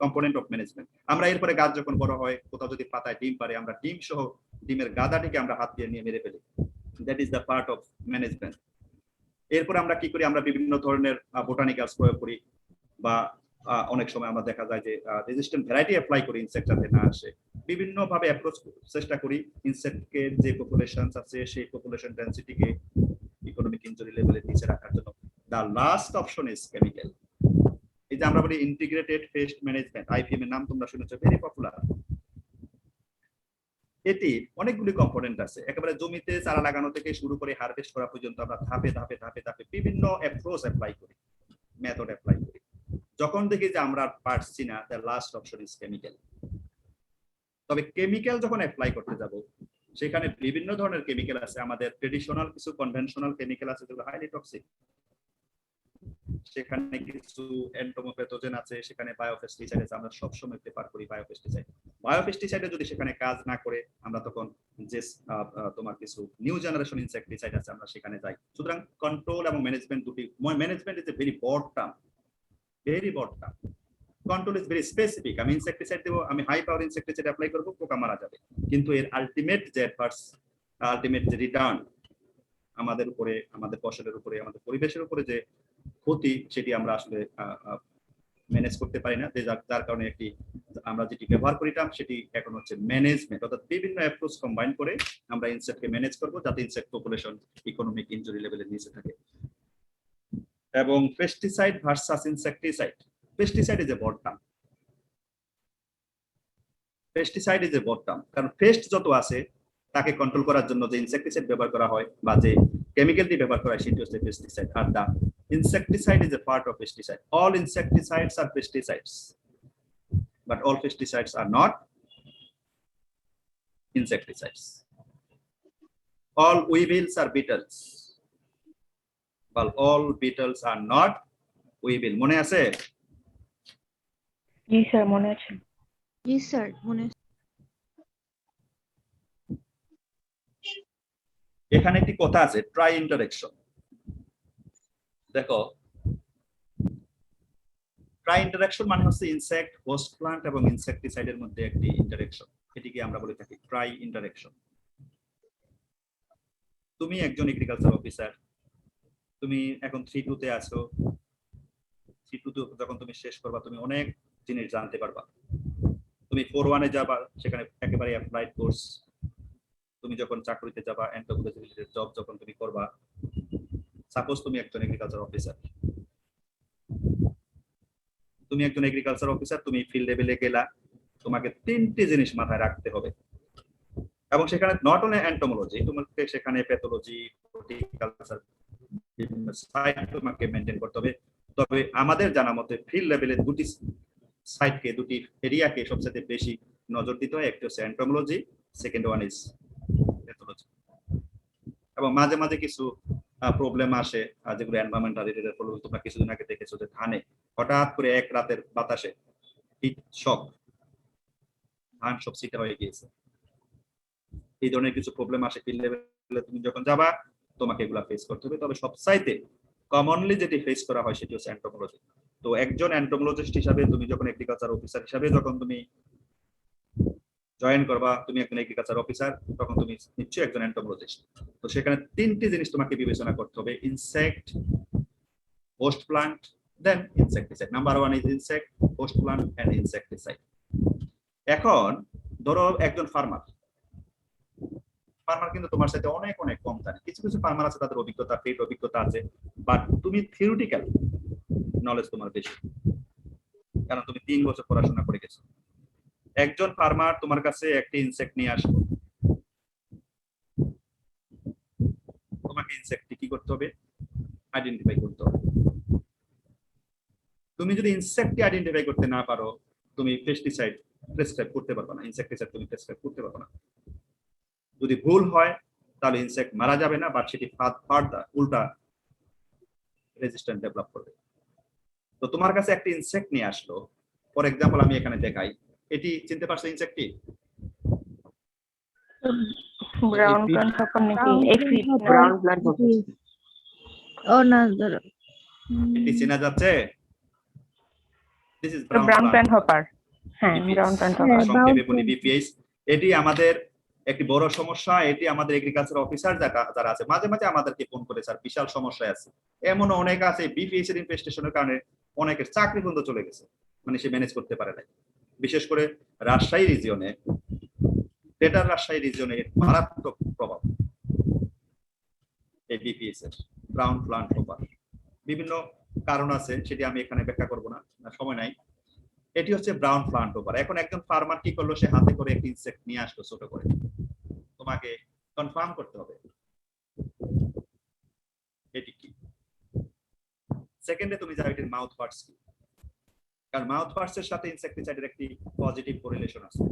component of management. আমরা এরপরে গাছ যখন বড় হয়, কোথাও যদি পাতায় ডিম পারে, আমরা ডিম সহ ডিমের গাদাটিকে আমরা হাত দিয়ে নিয়ে মেরে ফেলি। That is the part of management. এরপরে আমরা কি করি, আমরা বিভিন্ন ধরনের বোটানিক্যালস প্রয়োগ করি, বা অনেক সময় আমরা দেখা যায় যে রেজিস্ট্যান্ট ভ্যারাইটি অ্যাপ্লাই করি ইনসেক্ট যাতে না আসে। বিভিন্ন ভাবে অ্যাপ্রোচ চেষ্টা করি ইনসেক্টকে যে পপুলেশন আছে সেই পপুলেশন ডেনসিটিকে ইকোনমিক ইনজুরি লেভেলের নিচে রাখার জন্য। The last option is chemical. এই যে আমরা বলি ইন্টিগ্রেটেড পেস্ট ম্যানেজমেন্ট, আইপিএম এর নাম তোমরা শুনেছো, ভেরি পপুলার। এটি অনেকগুলি কম্পোনেন্ট আছে, একেবারে জমিতে চারা লাগানো থেকে শুরু করে হারভেস্ট করা পর্যন্ত আমরা ধাপে ধাপে ধাপে ধাপে বিভিন্ন অ্যাপ্রোচ অ্যাপ্লাই করি, মেথড অ্যাপ্লাই করি। যখন দেখি যে আমরা পারছি না, the last option is chemical. তবে কেমিক্যাল যখন অ্যাপ্লাই করতে যাব, সেখানে বিভিন্ন ধরনের কেমিক্যাল আছে। আমাদের ট্রেডিশনাল কিছু কনভেনশনাল কেমিক্যাল আছে যেগুলো হাইলি টক্সিক, সেখানে কিছু এন্টোমোপ্যাথোজেন আছে, সেখানে বায়োপেস্টিসাইড আছে। আমরা সবসময় প্রেফার করি বায়োপেস্টিসাইড। বায়োপেস্টিসাইডে যদি সেখানে কাজ না করে, আমরা তখন যে তোমার কিছু নিউ জেনারেশন ইনসেক্টিসাইড আছে আমরা সেখানে যাই। সুতরাং কন্ট্রোল এবং ম্যানেজমেন্ট দুটি, management is a very broad term, very broad term. Control is very specific. আমি ইনসেক্টিসাইড দেবো, আমি হাই পাওয়ার ইনসেক্টিসাইড অ্যাপ্লাই করবো, পোকা মারা যাবে। কিন্তু এর আলটিমেট যে অ্যাডভার্স, আলটিমেট যে রিটার্ন আমাদের উপরে, আমাদের ফসলের উপরে, আমাদের পরিবেশের উপরে যে ক্ষতি, সেটি আমরা আসলে ম্যানেজ করতে পারি না। যার কারণে একটি আমরা যেটি ব্যবহার করিতাম সেটি এখন হচ্ছে ম্যানেজমেন্ট, অর্থাৎ বিভিন্ন অ্যাপ্রোচ কম্বাইন করে আমরা ইনসেক্টকে ম্যানেজ করব যাতে ইনসেক্ট পপুলেশন ইকোনমিক ইনজুরি লেভেলের নিচে থাকে। এবং pesticide versus insecticide, pesticide is a broad term. Pesticide is a broad term, কারণ পেস্ট যত আছে তাকে কন্ট্রোল করার জন্য যে ইনসেক্টিসাইড ব্যবহার করা হয় বা যে কেমিক্যালটি ব্যবহার করা হয় সেটি হচ্ছে পেস্টিসাইড। আর the insecticide is a part of pesticide. All insecticides are pesticides, but all pesticides are not insecticides. All weevils are beetles, but all beetles are not weevil. মনে আছে? জি স্যার, মনে আছে। জি স্যার, মনে আছে। এখানে একটি কথা আছে, ট্রাই ইন্টারেকশন। দেখো, ট্রাই ইন্টারেকশন মানে হচ্ছে ইনসেক্ট, হোস্ট প্লান্ট এবং ইনসেক্টিসাইডের মধ্যে একটি ইন্টারেকশন। এটিকে আমরা বলে থাকি ট্রাই ইন্টারেকশন। তুমি একজন এগ্রিকালচার অফিসার, তুমি এখন 3-2 তে আছো। 3-2 যখন তুমি শেষ করবা, তুমি অনেক জিনিস জানতে পারবা। তুমি 4-1 এ যাবা, সেখানে একেবারে অ্যাপ্লাইড কোর্স। তুমি যখন চাকরিতে যাবা, এন্টারপ্রাইজ রিলেটেড জব যখন তুমি করবা, সাপোজ তুমি একজন এগ্রিকালচার অফিসার, তুমি ফিল্ড লেভেলে গেলা, তোমাকে 3টি জিনিস মাথায় রাখতে হবে। এবং সেখানে নট অনলি এন্টোমোলজি, তোমাকে সেখানে প্যাথোলজি, হর্টিকালচার সাইট তোমাকে মেনটেন করতে হবে। তবে আমাদের জানা মতে ফিল্ড লেভেলে দুটি সাইটকে, দুটি এরিয়াকে সবচেয়ে বেশি নজর দিতে হয়। একটি হচ্ছে entomology, second one is pathology. এবং মাঝে মাঝে কিছু প্রবলেম আসে যেগুলো এনভায়রনমেন্টাল রিলেটেড প্রবলেম। তোমরা কিছুদিন আগে দেখেছো যে ধানে হঠাৎ করে এক রাতের বাতাসে হিট শক, ধান সব ছিটা হয়ে গিয়েছে। এই ধরনের কিছু প্রবলেম আসে ফিল্ড লেভেলে। তুমি যখন যাবা, তোমাকে এগুলা ফেস করতে হবে। তবে সবচাইতে কমনলি যেটি ফেস করা হয় সেটি হচ্ছে এন্টোমোলজি। তো একজন এন্টোমোলজিস্ট হিসাবে তুমি যখন এগ্রিকালচার অফিসার হিসাবে যখন তুমি জয়েন করবা, তুমি একজন এগ্রিকালচার অফিসার, তখন তুমি নিশ্চয়ই একজন এন্টোমোলজিস্ট। তো সেখানে 3টি জিনিস তোমাকে বিবেচনা করতে হবে, insect, host plant, then insecticide. Number 1 is insect, host plant and insecticide. এখন ধরো একজন ফার্মার কিন্তু তোমার সাথে অনেক অনেক কম জানে। কিছু কিছু ফার্মার আছে তাদের অভিজ্ঞতা, ফিল্ড অভিজ্ঞতা আছে, বাট তুমি থিওরিটিক্যাল নলেজ তোমার বেশি, কারণ তুমি 3 বছর পড়াশোনা করে গেছো। একজন ফার্মার তোমার কাছে একটি ইনসেক্ট নিয়ে আসলো, তোমাকে ইনসেক্টটি কি করতে হবে? আইডেন্টিফাই করতে হবে। তুমি যদি ইনসেক্টটি আইডেন্টিফাই করতে না পারো, তুমি পেস্টিসাইড প্রেসক্রাইব করতে পারবে না, ইনসেক্টিসাইড তুমি প্রেসক্রাইব করতে পারবে না। যদি ভুল হয় তাহলে ইনসেক্ট মারা যাবে না, বাট সেটি ফার্দার উল্টা রেজিস্ট্যান্ট ডেভেলপ করবে। তো তোমার কাছে একটা ইনসেক্ট নিয়ে আসলো, ফর এক্সাম্পল আমি এখানে দেখাই, এটি চিনতে পারছো ইনসেক্টটি? ব্রাউন প্লান্ট হপার নাকি এফিড? ব্রাউন প্লান্ট ও না, এটি চেনা যাচ্ছে? This is brown pant hopper. হ্যাঁ, ব্রাউন প্যান্ট হপার। সংক্ষেপে বলি বিপিএস। এটি আমাদের একটি বড় সমস্যা। এটি আমাদের এগ্রিকালচার অফিসার যারা আছে মাঝে মাঝে আমাদেরকে ফোন করে, স্যার বিশাল সমস্যায় আছে। এমন অনেক আছে বিপিএস এর ইনফেস্টেশনের কারণে অনেকের চাকরি বন্ধ চলে গেছে, মানে সে ম্যানেজ করতে পারে না। বিশেষ করে রাজশাহী রিজিয়নে, গ্রেটার রাজশাহী রিজিয়নে মারাত্মক প্রভাব এই বিপিএস এর, ব্রাউন প্লান্ট হপার। বিভিন্ন কারণ আছে, সেটি আমি এখানে ব্যাখ্যা করব না, সময় নাই। এটি হচ্ছে ব্রাউন প্লান্ট হপার। এখন একজন ফার্মার কি করলো, সে হাতে করে একটি ইনসেক্ট নিয়ে আসলো ছোট করে। তোমাকে কনফার্ম করতে হবে এটি কি। সেকেন্ডে তুমি যাও এটির মাউথ পার্টস কি, কারণ মাউথ পার্টস এর সাথে ইনসেক্টিসাইডের একটি পজিটিভ কোরিলেশন আছে।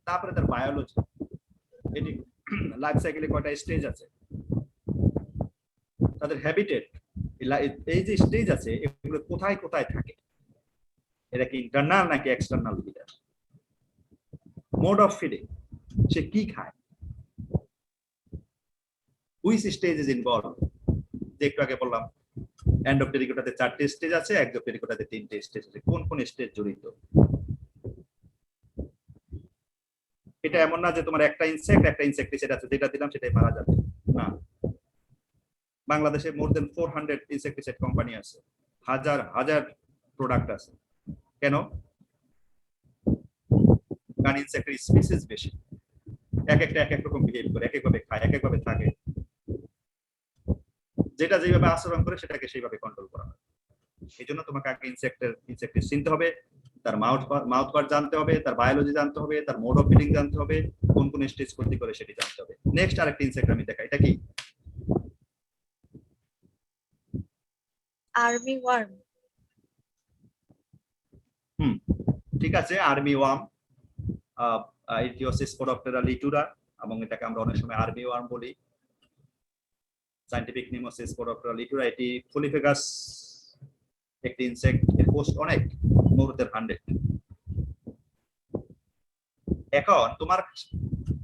তারপরে তার বায়োলজি, এটি লাইফ সাইকেলে কয়টা স্টেজ আছে, তাদের হ্যাবিটেট, এই যে স্টেজ আছে এগুলো কোথায় কোথায় থাকে, এটা কি ইন্টারনাল নাকি external feeder, mode of feeding, সে কি খায়, হুইচ স্টেজ ইজ ইনভলভ। যে একটু আগে বললাম এন্ডোপটেরিকোটাতে 4টে স্টেজ আছে, এক্সোপটেরিকোটাতে 3টে স্টেজ আছে। কোন কোন স্টেজ জড়িত? এটা এমন না যে তোমার একটা ইনসেক্টিসাইড আছে, যেটা দিলাম সেটাই মারা যাবে না। বাংলাদেশে মোর দেন 400 ইনসেক্টিসাইড কোম্পানি আছে, হাজার হাজার প্রোডাক্ট আছে। কেন? কারণ ইনসেক্টের স্পিসিস বেশি, এক একটা এক এক রকম বিহেভ করে, এক একভাবে খায়, এক একভাবে থাকে। যেটা যেভাবে আচরণ করে সেটাকে সেইভাবে কন্ট্রোল করা হয়। এই জন্য তোমাকে আগে ইনসেক্টের চিনতে হবে, তার মাউথ পার্ট জানতে হবে, তার বায়োলজি জানতে হবে, তার মোড অফ ফিডিং জানতে হবে, কোন কোন স্টেজ ক্ষতি করে সেটি জানতে হবে। নেক্সট আরেকটা ইনসেক্ট আমি দেখাই, এটা কি? Army worm. ঠিক আছে, আর্মি ওয়ার্ম, এটি হচ্ছে স্পোডোপ্টেরা লিটুরা, এবং এটাকে আমরা অনেক সময় আর্মি ওয়ার্ম বলি। সায়েন্টিফিক নেম হচ্ছে স্পোডোপ্টেরা লিটুরা। এটি ফলিফেগাস একটি ইনসেক্ট, এর কোস্ট অনেক, মোর দেন 100। এখন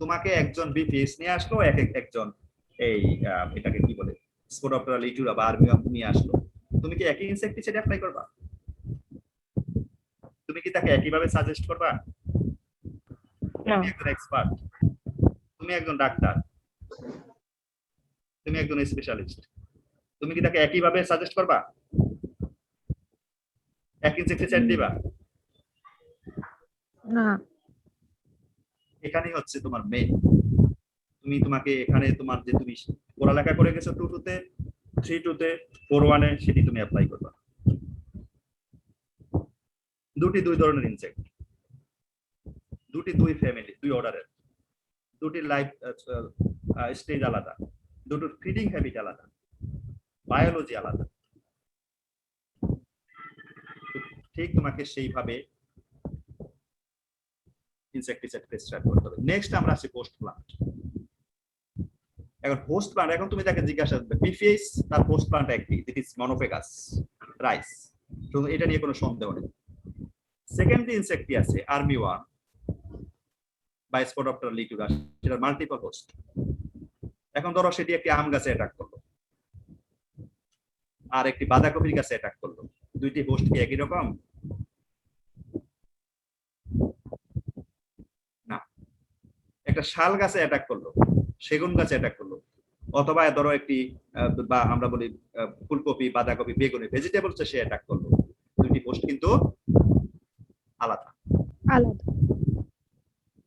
তোমাকে একজন বিপিএস নিয়ে আসলো, একজন এই এটাকে কি বলে স্পোডোপ্টেরা লিটুরা বা আর্মি ওয়ার্ম নিয়ে আসলো, তুমি কি একই ইনসেক্টিসাইড অ্যাপ্লাই করবা? তুমি কি তাকে একইভাবে সাজেস্ট করবা? তুমি একজন এক্সপার্ট, তুমি একজন ডাক্তার, তুমি একজন স্পেশালিস্ট, তুমি কি তাকে একইভাবে সাজেস্ট করবা? এক ইনসেক্টিসাইড দিবা না। এখানেই হচ্ছে তোমার মেইন। তোমাকে এখানে তোমার যে তুমি পড়ালেখা করে গেছো 2 তে, 3 তে, 4 এ, সেটি তুমি অ্যাপ্লাই করবা। দুই ধরনের ইনসেক্ট, দুই ফ্যামিলি, 2 অর্ডারের, দুটি লাইফ স্টেজ আলাদা, দুটোর ফিডিং হ্যাবিট আলাদা, বায়োলজি আলাদা। ঠিক তোমাকে সেইভাবে ইনসেক্টিসাইড প্রেসক্রাইব করতে হবে। নেক্সট আমরা আসি পোস্ট প্লান্ট। এখন পোস্ট প্লান্ট, এখন তুমি তাকে জিজ্ঞাসা করবে বিপিএস তার পোস্ট প্লান্ট একটি, ইট ইজ মনোফেগাস রাইস, তো এটা নিয়ে কোনো সন্দেহ নেই। সেকেন্ড যে ইনসেক্টটি আছে আর্মি ওয়ার্ম বা স্পোডোপ্টেরা লিটুরা, সেটা মাল্টিপল হোস্ট। এখন ধরো সেটি একটি আম গাছে অ্যাটাক করলো আর একটি বাঁধাকপির গাছে অ্যাটাক করলো, দুইটি হোস্ট কি একই রকম? না। একটা শাল গাছে অ্যাটাক করলো, সেগুন গাছে অ্যাটাক করলো, অথবা ধরো একটি বা আমরা বলি ফুলকপি, বাঁধাকপি, বেগুনি, ভেজিটেবলসে সে অ্যাটাক করলো, দুইটি হোস্ট কিন্তু আলাদা।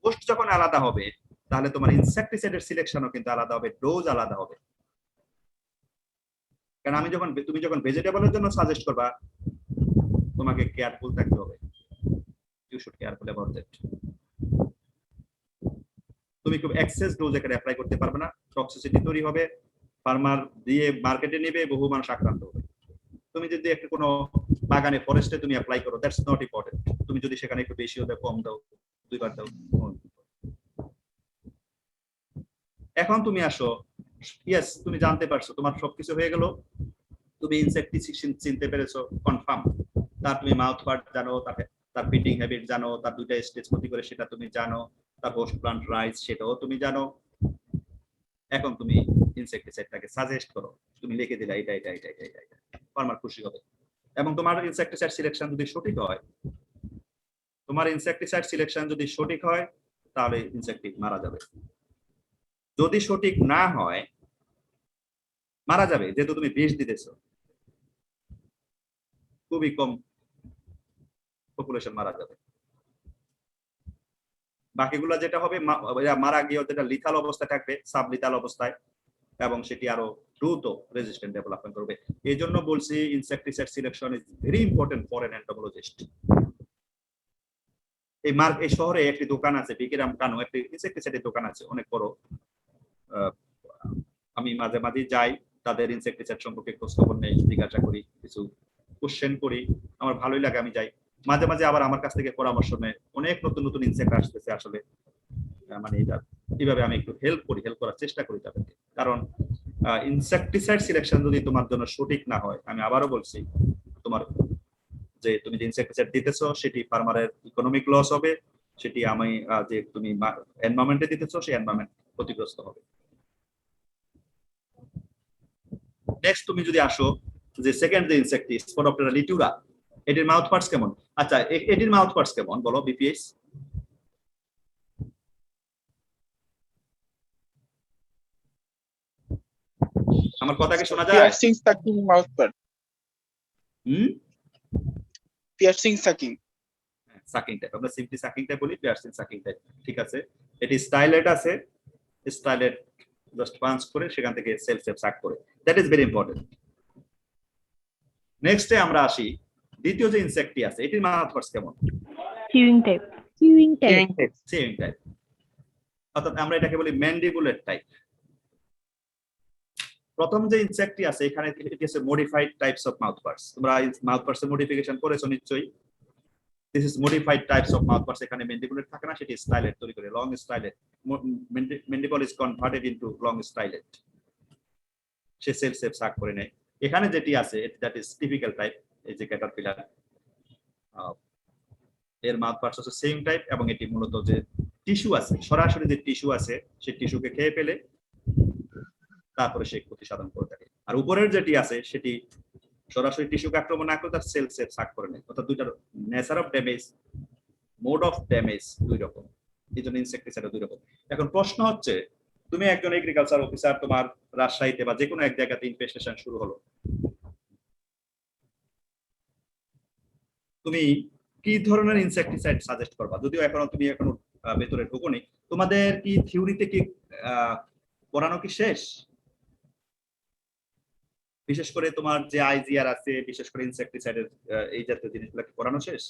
হোস্ট যখন আলাদা হবে তাহলে তোমার ইনসেক্টিসাইডের সিলেকশনও কিন্তু আলাদা হবে, ডোজ আলাদা হবে। কারণ তুমি যখন ভেজিটেবলের জন্য সাজেস্ট করবা, তোমাকে কেয়ারফুল থাকতে হবে, you should careful about that. তুমি খুব এক্সেস ডোজ এখানে অ্যাপ্লাই করতে পারবে না, টক্সিসিটি তৈরি হবে, ফার্মার দিয়ে মার্কেটে নেবে, বহু মানুষ আক্রান্ত হবে। তুমি যদি একটা কোনো বাগানে ফরেস্টে তুমি অ্যাপ্লাই করো, দ্যাটস নট ইম্পর্টেন্ট। তুমি যদি সেখানে একটু বেশিও দাও, কম দাও, 2 বার দাও। এখন তুমি আসো, ইয়েস তুমি জানতে পারছো, তোমার সবকিছু হয়ে গেল, তুমি ইনসেক্টিসাইড চিনতে পেরেছো, কনফার্ম। তার তুমি মাউথ পার্ট জানো, তার ফিডিং হ্যাবিট জানো, তার 2টা স্টেজ ক্ষতি করে সেটা তুমি জানো, তার হোস্ট প্লান্ট রাইস সেটাও তুমি জানো। এখন তুমি ইনসেক্টিসাইডটাকে সাজেস্ট করো, তুমি লিখে দিলা এটা এটা এটা এটা এটা। ফার্মার খুশি হবে। এবং তোমার ইনসেক্টিসাইড সিলেকশন যদি সঠিক হয়, তাহলে ইনসেক্টিভ মারা যাবে। যদি সঠিক না হয় মারা যাবে, যেহেতু তুমি বিষ দিতেছো, খুবই কম পপুলেশন মারা যাবে। বাকিগুলো যেটা হবে মারা গিয়ে যেটা লিথাল অবস্থায় থাকবে, সাব লিথাল অবস্থায়, এবং সেটি আরো দ্রুত রেজিস্ট্যান্ট ডেভেলপমেন্ট করবে। এই জন্য বলছি insecticide selection is very important for an entomologist. এই শহরে একটি দোকান আছে, বিকিরাম কানু, একটি ইনসেক্টিসাইডের দোকান আছে অনেক বড়। আমি মাঝে মাঝে যাই, তাদের ইনসেক্টিসাইড সম্পর্কে খোঁজ খবর নেই, জিজ্ঞাসা করি, কিছু কোশ্চেন করি, আমার ভালোই লাগে। আমি যাই মাঝে মাঝে, আবার আমার কাছ থেকে পরামর্শ নেয়। অনেক নতুন নতুন ইনসেক্ট আসতেছে আসলে, মানে এটা এইভাবে আমি একটু হেল্প করার চেষ্টা করি তাদেরকে। কারণ ইনসেক্টিসাইড সিলেকশন যদি তোমার জন্য সঠিক না হয়, আমি আবারও বলছি, তুমি যে ইনসেক্টিসাইড দিতেছো সেটি ফার্মারের ইকোনমিক লস হবে, সেটি আমি যে তুমি এনভায়রনমেন্টে দিতেছো সেই এনভায়রনমেন্ট ক্ষতিগ্রস্ত হবে। নেক্সট তুমি যদি আসো যে সেকেন্ড যে ইনসেক্ট স্পোডোপ্টেরা লিটুরা, এটির মাউথ পার্টস কেমন? আচ্ছা, এটির মাউথ পার্টস কেমন বলো বিপিএস? আমার কথা কি শোনা যায়? Piercing sucking mouth part. Piercing sucking type, আমরা সিম্পলি সাকিং টাইপ বলি, পিয়ার্সিং সাকিং টাইপ। ঠিক আছে, এটি স্টাইলেট আছে, স্টাইলেট জাস্ট পাঞ্চ করে সেখান থেকে সেলফ সাক করে, দ্যাট ইজ ভেরি ইম্পর্টেন্ট। নেক্সটে আমরা আসি দ্বিতীয় যে ইনসেক্টটি আছে, এটির মাউথ পার্টস কেমন? Chewing type. অর্থাৎ আমরা এটাকে বলি ম্যান্ডিবুলেট টাইপ। প্রথম যে ইনসেক্টটি আছে এখানে, এটি হচ্ছে modified types of mouth parts. তোমরা মাউথ পার্টসের মডিফিকেশন করেছো নিশ্চয়ই। This is modified types of mouth parts. এখানে ম্যান্ডিবুলেট থাকে না, সেটি স্টাইলেট তৈরি করে, long stylet. Mandible is converted into long stylet, সে সেলফ সাক করে নেয়। এখানে যেটি আছে দ্যাট ইজ টিপিক্যাল টাইপ, এই যে ক্যাটারপিলার, এর মাউথ পার্টস হচ্ছে সেম টাইপ, এবং এটি মূলত যে টিস্যু আছে, সরাসরি যে টিস্যু আছে সেই টিস্যুকে খেয়ে ফেলে তারপরে সে ক্ষতি সাধন করে থাকে। আর উপরের যেটি আছে সেটি সরাসরি টিস্যুকে আক্রমণ না করে তার সেল সাক করে নেয়। অর্থাৎ দুইটার nature of damage, mode of damage দুই রকম, এই জন্য ইনসেক্টিসাইড দুই রকম। এখন প্রশ্ন হচ্ছে, তুমি একজন এগ্রিকালচার অফিসার, তোমার রাজশাহীতে বা যে কোনো এক জায়গাতে ইনফেস্টেশন শুরু হলো, তুমি কি ধরনের ইনসেক্টিসাইড সাজেস্ট করবা? যদিও তুমি এখনো ভেতরে ঢোকোনি, তোমাদের কি থিওরিতে কি পড়ানো কি শেষ? বিশেষ করে তোমার যে আইজিআর আছে, বিশেষ করে ইনসেক্টিসাইডের এই জাতীয় জিনিসগুলো কি পড়ানো শেষ?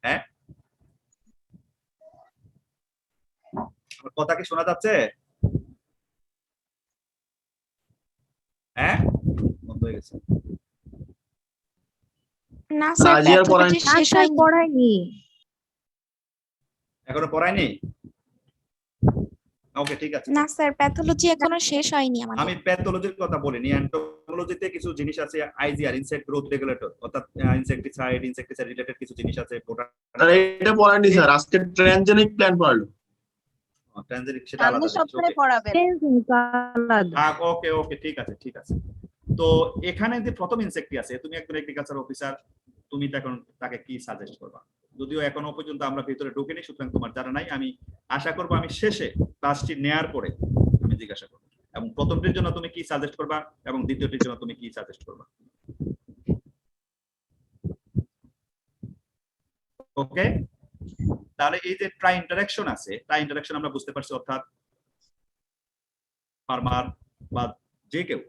হ্যাঁ, আমার কথা কি শোনা যাচ্ছে? হ্যাঁ, বন্ধ হয়ে গেছে। না স্যার, প্যাথোলজি শেষ পড়ায়নি। এখনো পড়ায়নি? ওকে, ঠিক আছে। না স্যার, প্যাথোলজি এখনো শেষ হয়নি আমাদের। আমি প্যাথোলজির কথা বলিনি, এন্টোমোলজিতে কিছু জিনিস আছে, আইজিআর, ইনসেক্ট গ্রোথ রেগুলেটর, অর্থাৎ ইনসেক্টিসাইড রিলেটেড কিছু জিনিস আছে। এটা পড়ায়নি স্যার, আজকে ট্রানজেনিক প্ল্যান পড়ালো। ট্রানজেনিক সেটা আলাদা, সপ্তাহে পড়াবেন। ওকে ওকে, ঠিক আছে ঠিক আছে। তো এখানে যে প্রথম ইনসেক্টটি আছে, তুমি একজন এগ্রিকালচার অফিসার, তুমি এখন তাকে কি সাজেস্ট করবা? যদিও এখনো পর্যন্ত আমরা ভিতরে ঢুকিনি, সুতরাং তোমার জানা নাই। আমি আশা করবো আমি শেষে ক্লাসটি নেয়ার পরে আমি জিজ্ঞাসা করবো, এবং প্রথমটির জন্য তুমি কি সাজেস্ট করবা এবং দ্বিতীয়টির জন্য তুমি কি সাজেস্ট করবা। ওকে, তাহলে এই যে ট্রাই ইন্টারাকশন আছে, ট্রাই ইন্টারাকশন আমরা বুঝতে পারছি, অর্থাৎ ফার্মার বা যে কেউ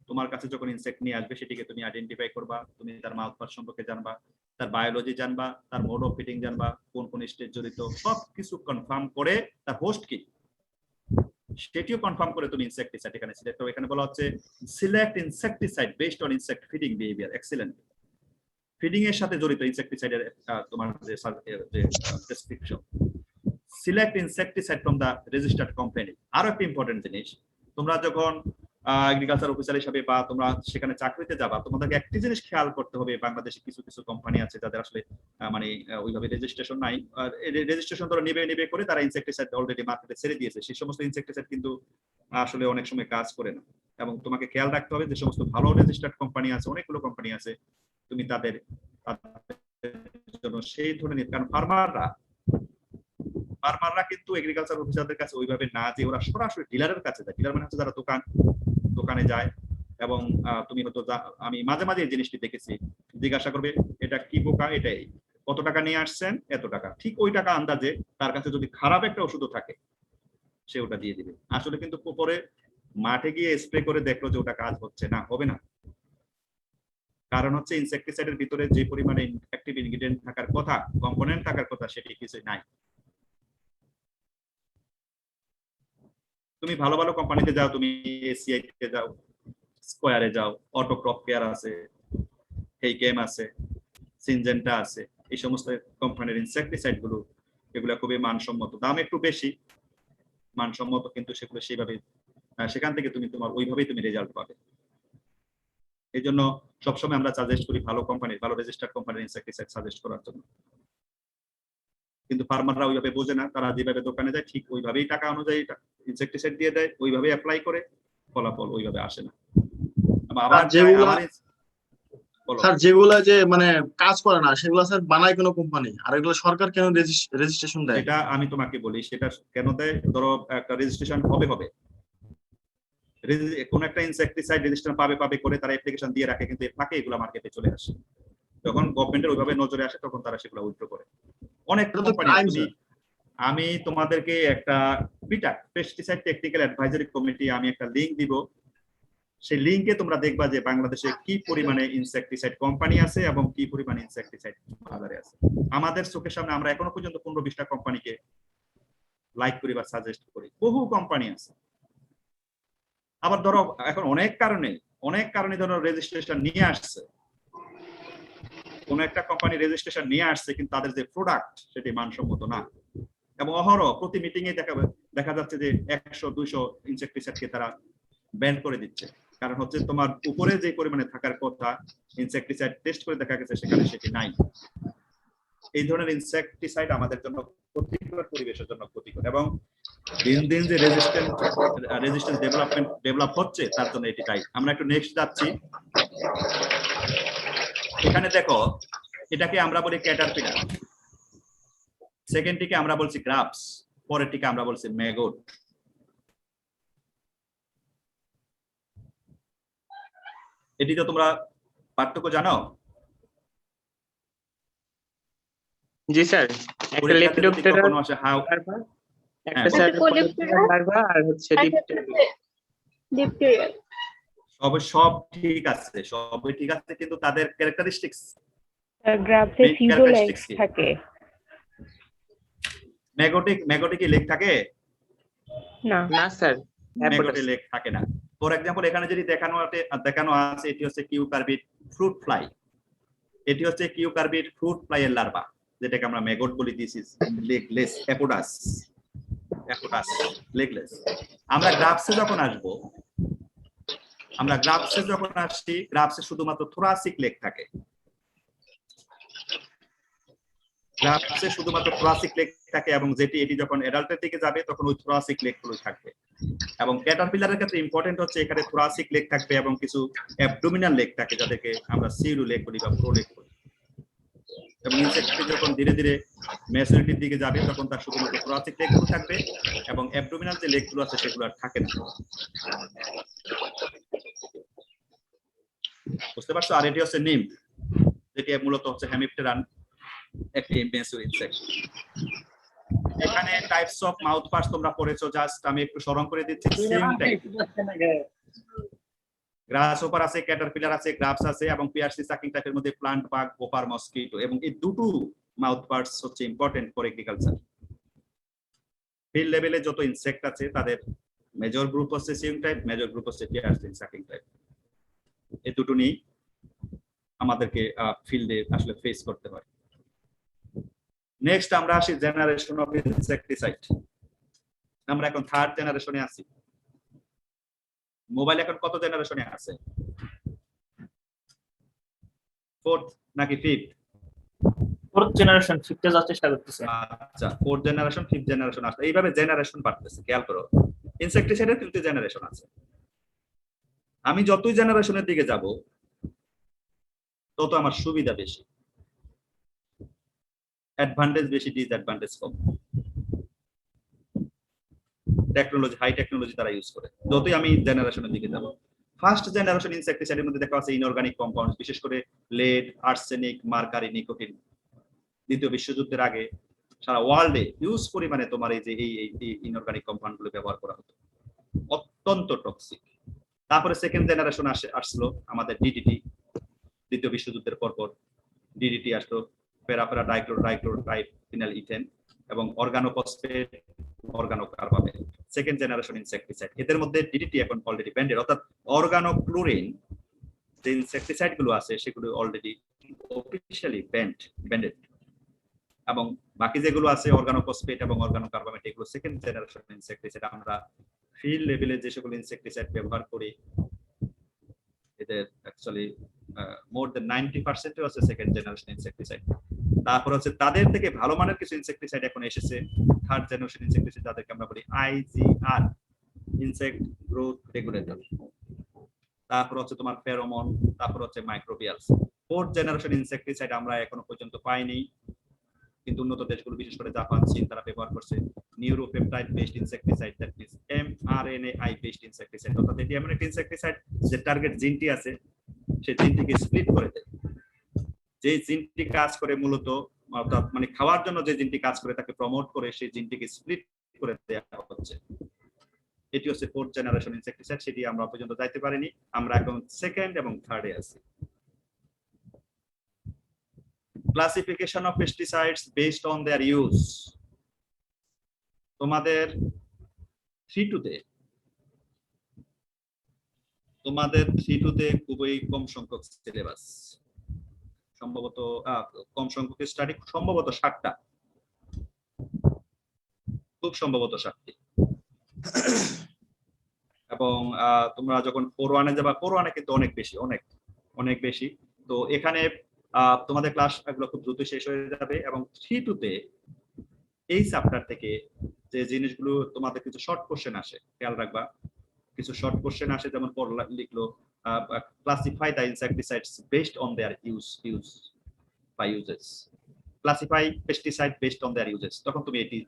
তোমার কাছে যখন ইনসেক্ট নিয়ে আসবে সেটিকে তুমি আইডেন্টিফাই করবা, তুমি তার মাউথ পার্টস সম্পর্কে জানবা, তার বায়োলজি জানবা, তার মোড অফ ফিটিং জানবা, কোন কোন স্টেজ জড়িত, সবকিছু কনফার্ম করে তার হোস্ট কি সেটিও কনফার্ম করে তুমি ইনসেক্টিসাইড এখানে সিলেক্ট করবে। এখানে বলা হচ্ছে select insecticide based on insect feeding behaviour. Excellent. Feeding এর সাথে জড়িত ইনসেক্টিসাইডের তোমার যে prescription, select insecticide from the registered company. আরো একটা ইম্পর্টেন্ট জিনিস, তোমরা যখন এগ্রিকালচার অফিসার হিসাবে বা তোমরা সেখানে চাকরিতে যাবা, তোমাদেরকে একটি জিনিস খেয়াল করতে হবে, বাংলাদেশে কিছু কিছু কোম্পানি আছে যাদের আসলে মানে ওইভাবে রেজিস্ট্রেশন নাই, রেজিস্ট্রেশন ধরো নিবে করে তারা ইনসেক্টিসাইড অলরেডি মার্কেটে ছেড়ে দিয়েছে, সেই সমস্ত ইনসেক্টিসাইড কিন্তু আসলে অনেক সময় কাজ করে না। এবং তোমাকে খেয়াল রাখতে হবে যে সমস্ত ভালো রেজিস্টার্ড কোম্পানি আছে, অনেকগুলো কোম্পানি আছে, তুমি তাদের জন্য সেই ধরনের, কারণ ফার্মাররা কিন্তু এগ্রিকালচার অফিসারদের কাছে ওইভাবে না যে ওরা সরাসরি ডিলারের কাছে যায়। ডিলার মানে হচ্ছে যারা দোকানে যায় এবং তুমি হয়তো আমি মাঝে মাঝে এই জিনিসটি দেখেছি, জিজ্ঞাসা করবে এটা কি পোকা, এটাই কত টাকা নিয়ে আসছেন, এত টাকা, ঠিক ওই টাকা আন্দাজে তার কাছে যদি খারাপ একটা ওষুধও থাকে সে ওটা দিয়ে দিবে। আসলে কিন্তু পরে মাঠে গিয়ে স্প্রে করে দেখলো যে ওটা কাজ হচ্ছে না, হবে না, কারণ হচ্ছে ইনসেক্টিসাইডের ভিতরে যে পরিমাণে অ্যাক্টিভ ইনগ্রেডিয়েন্ট থাকার কথা, কম্পোনেন্ট থাকার কথা, সেটি কিছুই নাই। তুমি ভালো ভালো কোম্পানিতে যাও, তুমি এসিআই তে যাও, স্কয়ারে যাও, অটোক্রপ কেয়ার আছে, হেইকেম আছে, সিনজেন্টা আছে, এই সমস্ত কোম্পানির ইনসেক্টিসাইড গুলো এগুলো খুবই মানসম্মত, দাম একটু বেশি, মানসম্মত, কিন্তু সেগুলো সেইভাবে সেখান থেকে তুমি তোমার ওইভাবেই তুমি রেজাল্ট পাবে। এই জন্য সবসময় আমরা সাজেস্ট করি ভালো কোম্পানির, ভালো রেজিস্টার্ড কোম্পানির ইনসেক্টিসাইড সাজেস্ট করার জন্য। কিন্তু ফার্মাররা ওইভাবে বোঝে না, তারা যেভাবে দোকানে যায় ঠিক ওইভাবেই টাকা অনুযায়ী ইনসেক্টিসাইড দিয়ে দেয়, ওইভাবে অ্যাপ্লাই করে, ফলাফল ওইভাবে আসে না। আবার স্যার যেগুলা যে মানে কাজ করে না সেগুলো স্যার বানায় কোনো কোম্পানি, আর এগুলো সরকার কেন রেজিস্ট্রেশন দেয়? এটা আমি তোমাকে বলি, সেটা কেন দেয়, ধরো একটা রেজিস্ট্রেশন হবে কোন একটা ইনসেক্টিসাইড রেজিস্ট্রেশন পাবে করে তারা অ্যাপ্লিকেশন দিয়ে রাখে, কিন্তু এর ফাঁকে এগুলো মার্কেটে চলে আসে, যখন গভর্নমেন্টের ওইভাবে নজরে আসে তখন তারা সেগুলো উইথড্র করে। অনেক কোম্পানি, আমি তোমাদেরকে একটা beta pesticide technical advisory committee আমি একটা লিংক দিব, সেই লিংকে তোমরা দেখবা যে বাংলাদেশে কি পরিমাণে ইনসেক্টিসাইড কোম্পানি আছে এবং কি পরিমাণে ইনসেক্টিসাইড বাজারে আছে। আমাদের চোখের সামনে আমরা এখনো পর্যন্ত 15-20টা কোম্পানিকে লাইক করি বা সাজেস্ট করি, বহু কোম্পানি আছে। আবার ধরো এখন অনেক কারণে ধরো রেজিস্ট্রেশন নিয়ে আসছে, কোন একটা কোম্পানি রেজিস্ট্রেশন নিয়ে আসছে কিন্তু তাদের যে প্রোডাক্ট সেটি মানসম্মত না, এবং অহরহ প্রতি মিটিং এ দেখা যাচ্ছে যে 100-200 ইনসেক্টিসাইডকে তারা ব্যান করে দিচ্ছে, কারণ হচ্ছে তোমার উপরে যে পরিমাণে থাকার কথা ইনসেক্টিসাইড টেস্ট করে দেখা গেছে সেখানে সেটি নাই। এই ধরনের ইনসেক্টিসাইড আমাদের জন্য ক্ষতিকর, পরিবেশের জন্য ক্ষতিকর, এবং দিন দিন যে রেজিস্ট্যান্স ডেভেলপ হচ্ছে তার জন্য এটি তাই। আমরা একটু নেক্সট যাচ্ছি, এখানে দেখো এটাকে আমরা বলি ক্যাটারপিলার, সেকেন্ডটিকে আমরা বলছি গ্রাফস, পরেরটিকে আমরা বলছি ম্যাগট। এটি তো তোমরা পার্থক্য জানো? জি স্যার, একটা লেপিডোপ্টেরা একটা স্যার লার্ভা আর হচ্ছে ডিপটেরিয়া। সব ঠিক আছে, সবই ঠিক আছে, কিন্তু তাদের ক্যারেক্টারিস্টিক্স, গ্রাফে ফিউজল এক্স থাকে। ম্যাগটিক লেগ থাকে না স্যার, ম্যাগটে লেগ থাকে না। ফর এক্সাম্পল এখানে যদি দেখানো আছে, এটি হচ্ছে কিউকার্বিড ফ্রুট ফ্লাই, এটি হচ্ছে কিউকার্বিড ফ্রুট ফ্লাই এর লার্ভা, যেটাকে আমরা ম্যাগট বলি। This is legless apodous legless. আমরা গ্রাফসে যখন আসি, গ্রাফসে শুধুমাত্র থোরাসিক লেগ থাকে, গ্রাফসে শুধুমাত্র থোরাসিক লেগ থাকে, এবং এটি যখন অ্যাডাল্টের দিকে যাবে তখন ওই থোরাসিক লেগ গুলো থাকবে। এবং ক্যাটারপিলারের ক্ষেত্রে ইম্পর্টেন্ট হচ্ছে এখানে থোরাসিক লেগ থাকবে এবং কিছু অ্যাবডোমিনাল লেগ থাকে, যাদেরকে আমরা সিরু লেগ বলি বা প্রো লেগ বলি। এবং ইনসেক্টটি যখন ধীরে ধীরে ম্যাচুরিটির দিকে যাবে তখন তার শুধুমাত্র থোরাসিক লেগ গুলো থাকবে, এবং অ্যাবডোমিনাল যে লেগ গুলো আছে সেগুলো আর থাকে না। বুঝতে পারছো? আর এটি হচ্ছে নিম, যেটি মূলত হচ্ছে হেমিপটেরান, একটি ম্যাচুর ইনসেক্ট। এখানে টাইপস অফ মাউথ পার্টস তোমরা পড়েছো, জাস্ট আমি একটু স্মরণ করে দিচ্ছি। সেম টাইপ গ্রাসহপার আছে, ক্যাটারপিলার আছে, গ্রাফস আছে, এবং পিআরসি সাকিং টাইপের মধ্যে প্লান্ট বাগ, গোপার, মসকিটো, এবং এই দুটো মাউথ পার্টস হচ্ছে ইম্পর্টেন্ট ফর এগ্রিকালচার। ফিল্ড লেভেলে যত ইনসেক্ট আছে তাদের মেজর গ্রুপ হচ্ছে সিম টাইপ, মেজর গ্রুপ হচ্ছে পিআরসি সাকিং টাইপ। এই দুটো নিয়ে আমাদেরকে ফিল্ডে আসলে ফেস করতে হয়। নেক্সট আমরা আসি জেনারেশন অফ ইনসেক্টিসাইড। আমরা এখন থার্ড জেনারেশনে আছি। মোবাইল এখন কত জেনারেশনে আছে? 4th নাকি 5th? 4th জেনারেশন, 5th যাওয়ার চেষ্টা করতেছে। আচ্ছা, 4th জেনারেশন 5th জেনারেশন আসছে, এইভাবে জেনারেশন বাড়তেছে। খেয়াল করো, ইনসেক্টিসাইডের 3টি জেনারেশন আছে। আমি যতই জেনারেশনের দিকে যাব তত আমার সুবিধা বেশি, অ্যাডভান্টেজ বেশি, ডিসঅ্যাডভান্টেজ কম। টেকনোলজি, হাই টেকনোলজি তারা ইউজ করে। যতই আমি জেনারেশনের দিকে যাব, ফার্স্ট জেনারেশন ইনসেক্টিসাইডের মধ্যে দেখা আছে ইনঅর্গানিক কম্পাউন্ড, বিশেষ করে লেড, আর্সেনিক, মার্কারি, নিকোটিন। দ্বিতীয় বিশ্বযুদ্ধের আগে সারা ওয়ার্ল্ডে হিউজ পরিমাণে তোমার এই যে এই ইনঅর্গানিক কম্পাউন্ড গুলো ব্যবহার করা হতো, অত্যন্ত টক্সিক। তারপরে সেকেন্ড জেনারেশন আসলো আমাদের ডিডিটি, দ্বিতীয় বিশ্বযুদ্ধের পরপর ডিডিটি আসলো, প্যারাফেরা ডাইক্লোরোট্রাইফিনাল ইথেন এবং অর্গানোফসফেট, অর্গানোকার্বামেট। সেকেন্ড জেনারেশন ইনসেক্টিসাইড, এদের মধ্যে ডিডিটি এখন অলরেডি ব্যান্ডেড, অর্থাৎ অর্গানোক্লোরিন যে ইনসেক্টিসাইড গুলো আছে সেগুলো অলরেডি অফিশিয়ালি ব্যান্ডেড, এবং বাকি যেগুলো আছে অর্গানোফসফেট এবং অর্গানোকার্বামেট, এগুলো সেকেন্ড জেনারেশন ইনসেক্টিসাইড। আমরা ফিল্ড লেভেলে যে সকল ইনসেক্টিসাইড ব্যবহার করি এদের অ্যাকচুয়ালি মোর দেন 90% আছে সেকেন্ড জেনারেশন ইনসেক্টিসাইড। তারপর হচ্ছে তাদের থেকে ভালো মানের কিছু ইনসেক্টিসাইড এখন এসেছে, থার্ড জেনারেশন ইনসেক্টিসাইড, যাদেরকে আমরা বলি আইজিআর, ইনসেক্ট গ্রোথ রেগুলেটর। তারপর হচ্ছে তোমার ফেরোমন, তারপর হচ্ছে মাইক্রোবিয়ালস। ফোর্থ জেনারেশন ইনসেক্টিসাইড আমরা এখনো পর্যন্ত পাইনি, কিন্তু উন্নত দেশগুলো বিশেষ করে জাপান, চীন তারা ব্যবহার করছে neuropeptide based insecticide, that means mRNAi based insecticide. অর্থাৎ এটি এমন একটা ইনসেক্টিসাইড যে টার্গেট জিনটি আছে সেই জিনটিকে স্প্লিট করে দেয়। যে জিনটি কাজ করে মূলত, অর্থাৎ মানে খাওয়ার জন্য যে জিনটি কাজ করে তাকে প্রমোট করে সেই জিনটিকে স্প্লিট করে দেওয়া হচ্ছে। এটি হচ্ছে ফোর্থ জেনারেশন ইনসেক্টিসাইড, সেটি আমরা পর্যন্ত যাইতে পারিনি, আমরা এখন সেকেন্ড এবং থার্ডে আছি। Classification of pesticides based on their use. তোমাদের 3-2 তে খুবই কম সংখ্যক সিলেবাস, সম্ভবত কম সংখ্যক স্টাডি, সম্ভবত 7টা, খুব সম্ভবত 7টি। এবং তোমরা যখন 4-1-এ যাবা, 4-1-এ কিন্তু অনেক বেশি, অনেক বেশি। তো এখানে তোমাদের ক্লাস এগুলো খুব দ্রুত শেষ হয়ে যাবে, এবং 3-2 তে এই চ্যাপ্টার থেকে যে জিনিসগুলো তোমাদের কিছু শর্ট কোশ্চেন আসে, খেয়াল রাখবা কিছু শর্ট কোশ্চেন আসে, যেমন লিখলো classify the insecticides based on their use বা uses, classify pesticide based on their uses, তখন তুমি এটি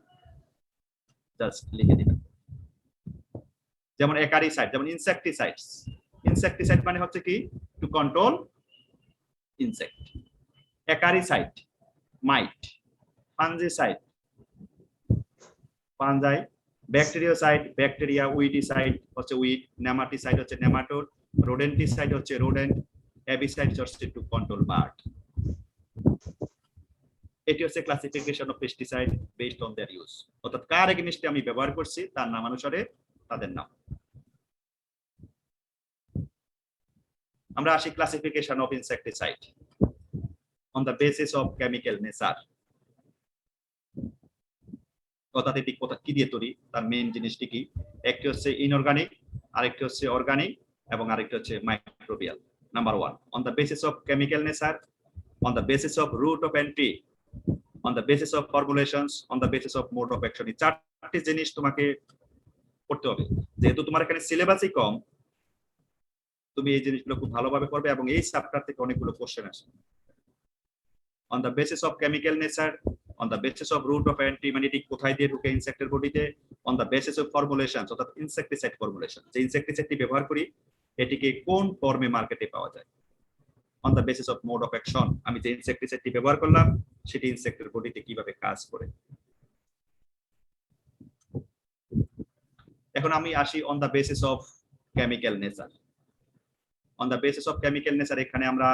জাস্ট লিখে দিবে। যেমন একারিসাইড, যেমন ইনসেক্টিসাইড মানে হচ্ছে কি to control insect, acaricide mite, fungicide fungi, bacteriocide bacteria, weedicide হচ্ছে উইড, নেমাটিসাইড হচ্ছে নেমাটোড, রোডেন্টিসাইড হচ্ছে রোডেন্ট, অ্যাবিসাইড হচ্ছে টু কন্ট্রোল বার্ড। এটি হচ্ছে classification of pesticide based on their use, অর্থাৎ কার এগেইনস্টে আমি ব্যবহার করছি তার নামানুসারে তাদের নাম। আমরা আসি classification of insecticide on the basis of chemical nature, অর্থাৎ এটি কি দিয়ে তৈরি, তার মেইন জিনিসটি কি। একটি হচ্ছে ইনঅর্গানিক, আরেকটি হচ্ছে অর্গানিক, এবং আরেকটি হচ্ছে microbial. Number 1, on the basis of chemical nature, on the basis of root of entry, on the basis of formulations, on the basis of mode of action. এই 4টি জিনিস তোমাকে পড়তে হবে। যেহেতু তোমার এখানে সিলেবাসই কম, তুমি এই জিনিসগুলো খুব ভালোভাবে পড়বে, এবং এই চ্যাপ্টার থেকে অনেকগুলো কোশ্চেন আসে। On the basis of chemical nature, on the basis of root of entry, মানে এটি কোথায় দিয়ে ঢুকে ইনসেক্টের বডিতে, on the basis of formulation, অর্থাৎ ইনসেক্টিসাইড ফর্মুলেশন, যে ইনসেক্টিসাইডটি ব্যবহার করি এটিকে কোন ফর্মে মার্কেটে পাওয়া যায়, on the basis of mode of action, আমি যে ইনসেক্টিসাইডটি ব্যবহার করলাম সেটি ইনসেক্টের বডিতে কিভাবে কাজ করে। এখন আমি আসি on the basis of chemical nature. On the basis of chemical nature এখানে আমরা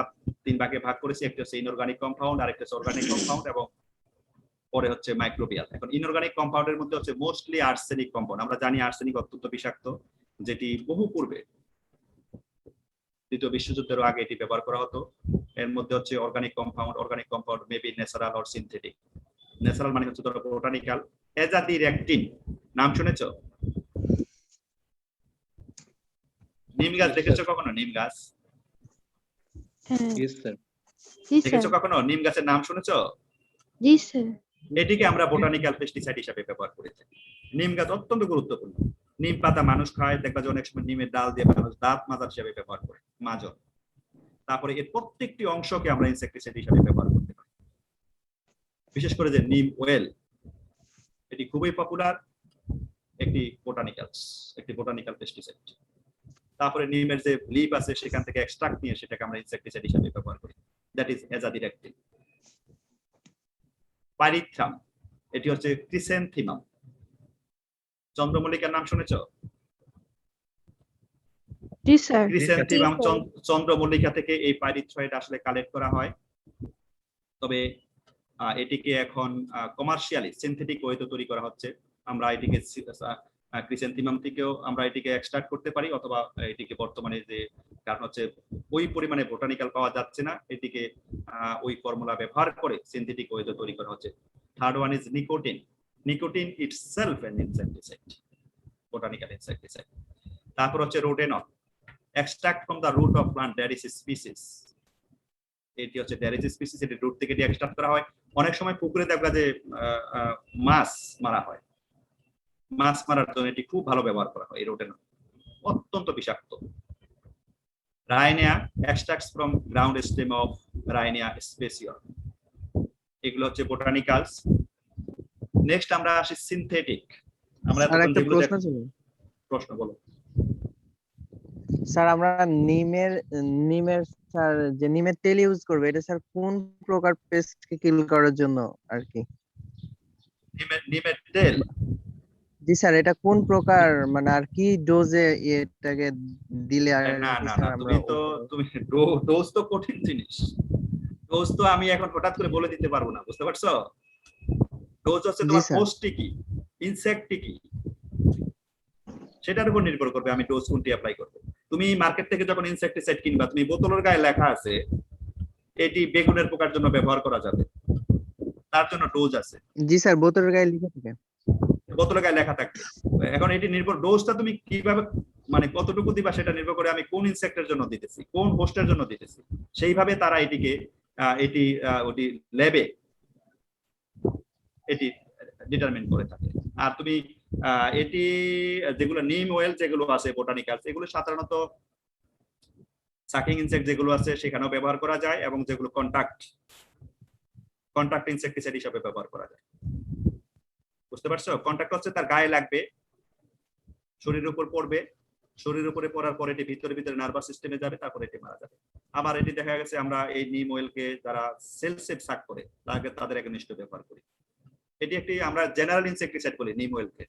3 ভাগে ভাগ করেছি, একটি হচ্ছে ইনঅর্গানিক কম্পাউন্ড, আরেকটি হচ্ছে অর্গানিক কম্পাউন্ড, এবং পরে হচ্ছে মাইক্রোবিয়াল। এখন ইনঅর্গানিক কম্পাউন্ডের মধ্যে হচ্ছে মোস্টলি আর্সেনিক কম্পাউন্ড। আমরা জানি আর্সেনিক অত্যন্ত বিষাক্ত, যেটি বহু পূর্বে দ্বিতীয় বিশ্বযুদ্ধের আগে এটি ব্যবহার করা হতো। এর মধ্যে হচ্ছে organic compound maybe natural or synthetic. Natural মানে হচ্ছে ধরো বোটানিক্যাল, এজাদিরেকটিন নাম শুনেছো? নিম গাছ দেখেছো কখনো? নিম গাছ হ্যাঁ ইয়েস স্যার। জি স্যার দেখেছো কখনো? নিম গাছের নাম শুনেছো? জি স্যার এটিকে আমরা বোটানিক্যাল পেস্টিসাইড হিসেবে ব্যবহার করে থাকি। নিম গাছ অত্যন্ত গুরুত্বপূর্ণ। নিম পাতা মানুষ খায়, দেখবা যে অনেক সময় নিমের ডাল দিয়ে মানুষ দাঁত মাজার হিসেবে ব্যবহার করে, মাজন। তারপরে এর প্রত্যেকটি অংশকে আমরা ইনসেক্টিসাইড হিসেবে ব্যবহার করতে পারি। বিশেষ করে যে নিম অয়েল, এটি খুবই পপুলার একটি বোটানিক্যাল পেস্টিসাইড। তারপরে নিমের যে লিপ আছে সেখান থেকে এক্সট্রাক্ট নিয়ে সেটাকে আমরা ইনসেক্টিসাইড হিসেবে ব্যবহার করি, দ্যাট ইজ এজাডিরেক্টিন। পাইরিথ্রাম, এটি হচ্ছে ক্রিসেন্থিমাম। চন্দ্রমল্লিকার নাম শুনেছো? জি স্যার ক্রিসেন্থিমাম চন্দ্রমল্লিকা থেকে এই পাইরিথ্রয়েড আসলে কালেক্ট করা হয়। তবে এটিকে এখন কমার্শিয়ালি সিনথেটিক ওয়েতে তৈরি করা হচ্ছে। আমরা এটিকে ক্রিসেন্থিমাম থেকেও আমরা এটিকে এক্সট্রাক্ট করতে পারি, অথবা এটিকে বর্তমানে যে কারণ হচ্ছে ওই পরিমাণে বোটানিক্যাল পাওয়া যাচ্ছে না, এটিকে ওই ফর্মুলা ব্যবহার করে সিনথেটিক ওয়েতে তৈরি করা হচ্ছে। Third one is nicotine. Nicotine itself an insecticide, botanical insecticide. তারপর হচ্ছে rotenone, extract from the root of plant Derris species. এটি হচ্ছে ডেরিস স্পিসিস, এটি রুট থেকে এক্সট্রাক্ট করা হয়। অনেক সময় পুকুরে দেখবা যে মাছ মারা হয়, মাছ মারার জন্য এটি খুব ভালো ব্যবহার করা হয়। এই রোডেনল অত্যন্ত বিষাক্ত। রাইনিয়া, extracts from ground stem of রাইনিয়া স্পেসিয়র। এগুলো হচ্ছে বোটানিক্যালস। নেক্সট আমরা আসি সিনথেটিক। আমরা একটা প্রশ্ন ছিল। প্রশ্ন বলো। স্যার আমরা নিমের স্যার যে নিমের তেল ইউজ করবে, এটা স্যার কোন প্রকার পেস্ট কে কিল করার জন্য আর কি? নিমের তেল? জি স্যার, এটা কোন প্রকার মানে আর কি ডোজে এটাকে দিলে আর না কি না স্যার না, আমরা তুমি ডোজ তো কঠিন জিনিস। ডোজ তো আমি এখন হঠাৎ করে বলে দিতে পারবো না, বুঝতে পারছো? ডোজ হচ্ছে তোমার হোস্টটি কি, ইনসেক্টটি কি, সেটার উপর নির্ভর করবে আমি ডোজ কোনটি অ্যাপ্লাই করব। তুমি মার্কেট থেকে যখন ইনসেক্টিসাইড কিনবা, তুমি বোতলের গায়ে লেখা আছে এটি বেগুনের পোকার জন্য ব্যবহার করা যাবে, তার জন্য ডোজ আছে। জি স্যার, বোতলের গায়ে লেখা থাকে, বোতলের গায়ে লেখা থাকে। এখন এটি নির্ভর, ডোজটা তুমি কিভাবে মানে কতটুকু দিবা সেটা নির্ভর করে আমি কোন ইনসেক্টের জন্য দিতেছি, কোন হোস্টের জন্য দিতেছি, সেইভাবে তারা এটিকে ওটি ল্যাবে এটি ডিটারমিন করে থাকে। আর তুমি এটি যেগুলো নিম অয়েল যেগুলো আছে বোটানিক্যালস, এগুলো সাধারণত সাকিং ইনসেক্ট যেগুলো আছে সেখানেও ব্যবহার করা যায়, এবং যেগুলো কন্টাক্ট ইনসেক্টিসাইড হিসেবে ব্যবহার করা যায়। বুঝতে পারছো? কন্টাক্ট হচ্ছে তার গায়ে লাগবে, শরীরের উপর পড়বে, শরীরের উপরে পড়ার পর এটি ভিতরে নার্ভাস সিস্টেমে যাবে, তারপর এটি মারা যাবে। আবার এটি দেখা গেছে আমরা এই নিম অয়েলকে যারা সেল সেট সাক করে তাদের একনিষ্ঠ ব্যবহার করি। এটি একটি আমরা জেনারেল ইনসেক্টিসাইড বলি নিম অয়েলকে।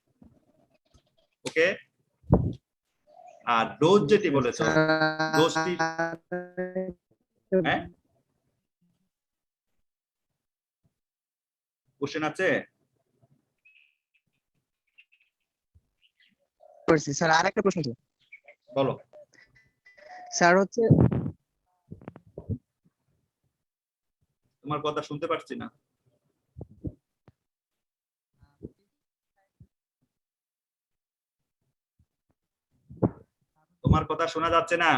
ওকে, আর ডোজ যেটি বলেছো, ডোজটি হ্যাঁ কোশ্চেন আছে? করছি স্যার। আরেকটা প্রশ্ন ছিল। বলো স্যার হচ্ছে তোমার কথা শুনতে পাচ্ছি না। তোমার কথা শোনা যাচ্ছে না।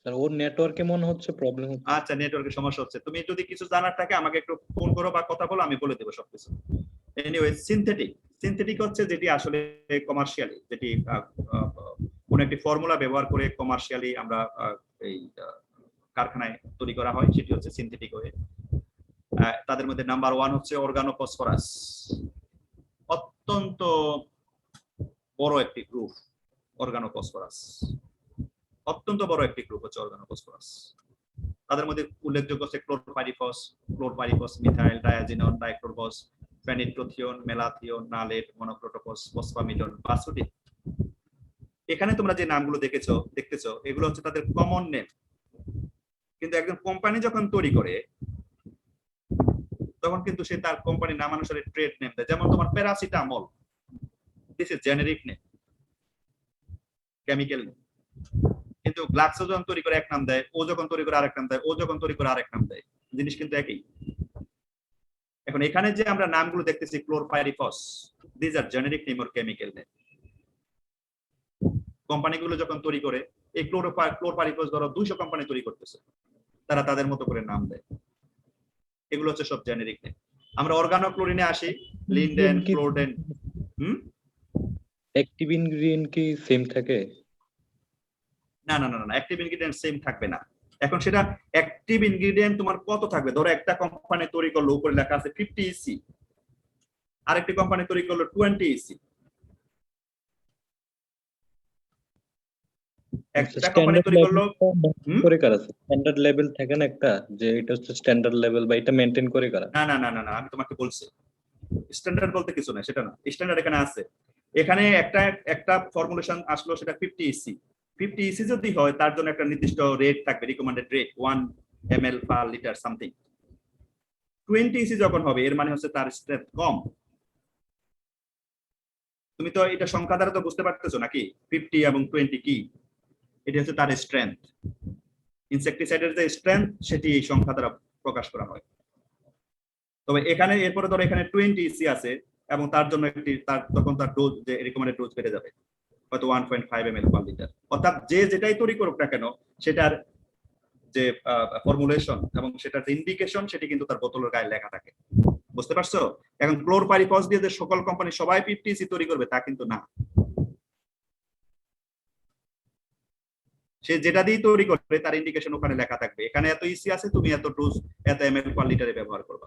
স্যার ওর নেটওয়ার্কে মনে হচ্ছে প্রবলেম হচ্ছে। আচ্ছা, নেটওয়ার্কের সমস্যা হচ্ছে। তুমি যদি কিছু জানার থাকে আমাকে একটু ফোন করো বা কথা বলো, আমি বলে দেবো সবকিছু। এনিওয়ে, সিনথেটিক হচ্ছে যেটি আসলে কমার্শিয়ালি, যেটি কোন একটি ফর্মুলা ব্যবহার করে কমার্শিয়ালি আমরা এই কারখানায় তৈরি করা হয়, সেটি হচ্ছে সিনথেটিক ওয়ে। তাদের মধ্যে নাম্বার 1 হচ্ছে অর্গানোফসফরাস। অত্যন্ত বড় একটি গ্রুপ অর্গানোফসফরাস, অত্যন্ত বড় একটি গ্রুপ হচ্ছে অর্গানোফসফরাস। তাদের মধ্যে উল্লেখযোগ্য হচ্ছে ক্লোরপাইরিফস, মিথাইল, ডায়াজিনন, ডাইক্লোরবস, ফেনিট্রোথিওন, মেলাথিওন, নালেট, মনোক্রোটোফস, ফসফামিডন, বাসুডিন। এখানে তোমরা যে নামগুলো দেখতেছো এগুলো হচ্ছে তাদের কমন নেম, কিন্তু একজন কোম্পানি যখন তৈরি করে তখন কিন্তু সে তার কোম্পানির নাম অনুসারে ট্রেড নেম দেয়। যেমন তোমার paracetamol, this is generic name, chemical name. কিন্তু গ্লাক্সো যখন তৈরি করে এক নাম দেয়, ও যখন তৈরি করে আরেক নাম দেয়, ও যখন তৈরি করে আরেক নাম দেয়, জিনিস কিন্তু একই। এখন এখানে যে আমরা নামগুলো দেখতেছি chlorpyrifos, this are generic name or chemical name. কোম্পানিগুলো যখন তৈরি করে এই ক্লোরপাইরিফস ধরো 200 কোম্পানি তৈরি করতেছে, তারা তাদের মতো করে নাম দেয়। এগুলো হচ্ছে সব জেনেরিক নেম। আমরা অর্গানোক্লোরিনে আসি, লিন্ডেন, ক্লোরডেন। অ্যাক্টিভ ইনগ্রেডিয়েন্ট কি সেম থাকে? না না না না, অ্যাক্টিভ ইনগ্রেডিয়েন্ট সেম থাকবে না। এখন সেটা অ্যাক্টিভ ইনগ্রেডিয়েন্ট তোমার কত থাকবে? ধরো একটা কোম্পানি তৈরি করলো, উপরে লেখা আছে 50 ইসি, আরেকটি কোম্পানি তৈরি করলো 20 ইসি। একটা কোম্পানি তৈরি করলো করে কারা আছে? স্ট্যান্ডার্ড লেভেল থাকে না একটা, যে এটা হচ্ছে স্ট্যান্ডার্ড লেভেল বা এটা মেইনটেইন করে কারা? না না না না না, আমি তোমাকে বলছি স্ট্যান্ডার্ড বলতে কিছু না, সেটা না। স্ট্যান্ডার্ড এখানে আছে, এখানে একটা ফর্মুলেশন আসলো, সেটা 50 ইসি। 50 ইসি যদি হয়, তার জন্য একটা নির্দিষ্ট রেট থাকবে, recommended rate 1 ml per litre something. 20 EC যখন হবে, এর মানে হচ্ছে তার স্ট্রেংথ কম। তুমি তো এটা সংখ্যা দ্বারা তো বুঝতে পারতেছো নাকি 50 এবং 20 কি? এটা হচ্ছে তার স্ট্রেংথ। ইনসেক্টিসাইডের যে স্ট্রেংথ, সেটি এই সংখ্যা দ্বারা প্রকাশ করা হয়। তবে এখানে এরপরে ধরো এখানে 20 ইসি আছে, এবং তার জন্য তখন তার ডোজ, যে রিকমেন্ডেড ডোজ বেড়ে যাবে হয়তো 1.5 ml পার লিটার। অর্থাৎ যেটাই তৈরি করুক না কেন, সেটার যে ফর্মুলেশন এবং সেটার যে ইন্ডিকেশন, সেটি কিন্তু তার বোতলের গায়ে লেখা থাকে। বুঝতে পারছো? এখন ক্লোরপাইরিফস দিয়ে যে সকল কোম্পানি সবাই 50 ইসি তৈরি করবে, তা কিন্তু না। সে যেটা দিয়ে তৈরি করবে, তার ইন্ডিকেশন ওখানে লেখা থাকবে, এখানে এত ইসি আছে, তুমি এত ডোজ, এত ml পার লিটারে ব্যবহার করবা।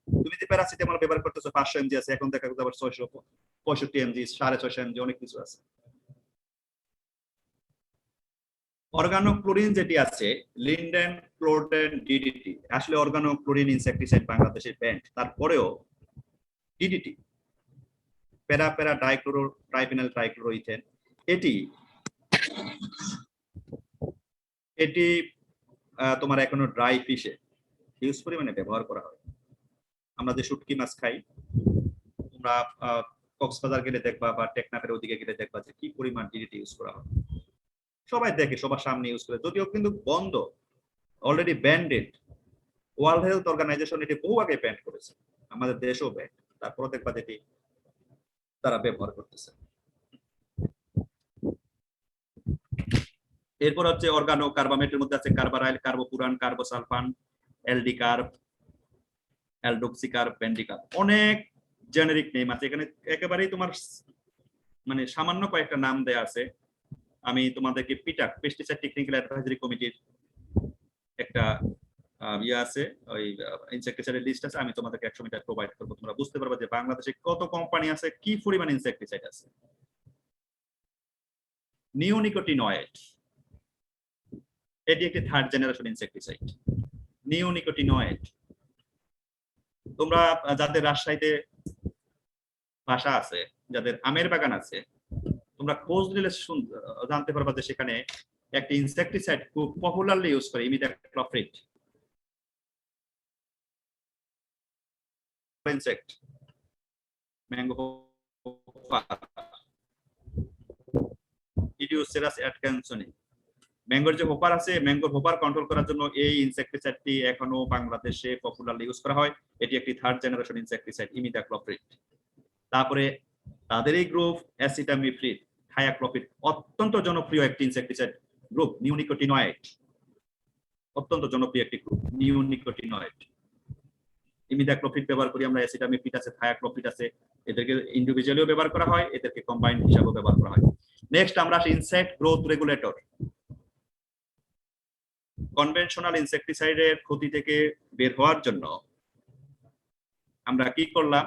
তুমি যে প্যারাসিটামল ব্যবহার করতেছো 500 mg আছে, এখন দেখা যাচ্ছে আবার 665 mg, 650 mg, অনেক কিছু আছে। অর্গানোক্লোরিন যেটি আছে, লিন্ডেন, ক্লোরডেন, ডিডিটি, আসলে অর্গানোক্লোরিন ইনসেক্টিসাইড বাংলাদেশে ব্যান্ড, তারপরেও ডিডিটি, প্যারা ডাইক্লোরো ট্রাইফিনাইল ট্রাইক্লোরোইথেন, এটি তোমার এখনো ড্রাই ফিশে হিউজ পরিমাণে ব্যবহার করা হয়। আমরা যে শুটকি মাছ খাই, তোমরা কক্সবাজার গেলে দেখবা, বা টেকনাফের ওদিকে গেলে দেখবা যে কি পরিমাণ ডিডিটি ইউজ করা হয়। সবাই দেখে, সবার সামনে ইউজ করে, যদিও কিন্তু বন্ধ, already banned. World health organization এটি বহু আগে ব্যান্ড করেছে, আমাদের দেশও ব্যান্ড, তারপরে দেখবা যেটি তারা ব্যবহার করতেছে। এরপর হচ্ছে অর্গানো কার্বামেটের মধ্যে আছে কার্বারাইল, কার্বোপুরান, কার্বোসালফান, এলডিকার্ব, অ্যালডোক্সিকার্ব, বেন্ডিকার্ব, অনেক জেনেরিক নেম আছে এখানে। একেবারেই তোমার মানে সামান্য কয়েকটা নাম দেয়া আছে। আমি তোমাদেরকে পিটাক, পেস্টিসাইড টেকনিক্যাল অ্যাডভাইজারি কমিটির একটা আছে, ওই ইনসেক্টিসাইডের লিস্ট আছে, আমি তোমাদেরকে 100 মিটার প্রোভাইড করবো। তোমরা বুঝতে পারবে যে বাংলাদেশে কত কোম্পানি আছে, কি পরিমাণ ইনসেক্টিসাইড আছে। নিওনিকোটিনয়েড, এটি একটি থার্ড জেনারেশন ইনসেক্টিসাইড। নিওনিকোটিনয়েড, তোমরা যাদের রাজশাহীতে বাসা আছে, যাদের আমের বাগান আছে, তোমরা খোঁজ নিলে জানতে পারবা যে সেখানে একটি ইনসেক্টিসাইড খুব পপুলারলি ইউজ করে, ইমিডাক্লোপ্রিড। ইনসেক্ট ম্যাঙ্গো ইডিওসেরাস অ্যাটকিনসনি, ম্যাঙ্গোর যে হোপার আছে, ম্যাঙ্গোর হোপার কন্ট্রোল করার জন্য এই ইনসেক্টিসাইডটি এখনো বাংলাদেশে পপুলারলি ইউজ করা হয়। এটি একটি থার্ড জেনারেশন ইনসেক্টিসাইড, ইমিডাক্লোপ্রিড। তারপরে তাদের এই গ্রুপ অ্যাসিটামিপ্রিড, থায়াক্লোপ্রিড, অত্যন্ত জনপ্রিয় একটি ইনসেক্টিসাইড গ্রুপ। নিওনিকোটিনয়েড, অত্যন্ত জনপ্রিয় একটি গ্রুপ, নিওনিকোটিনয়েড। ইমিডাক্লোপ্রিড ব্যবহার করি আমরা, অ্যাসিটামিপ্রিড আছে, থায়াক্লোপ্রিড আছে, এদেরকে ইন্ডিভিজুয়ালিও ব্যবহার করা হয়, এদেরকে কম্বাইন্ড হিসাবেও ব্যবহার করা হয়। নেক্সট আমরা আসি ইনসেক্ট গ্রোথ রেগুলেটর। কনভেনশনাল ইনসেক্টিসাইডের ক্ষতি থেকে বের হওয়ার জন্য আমরা কি করলাম,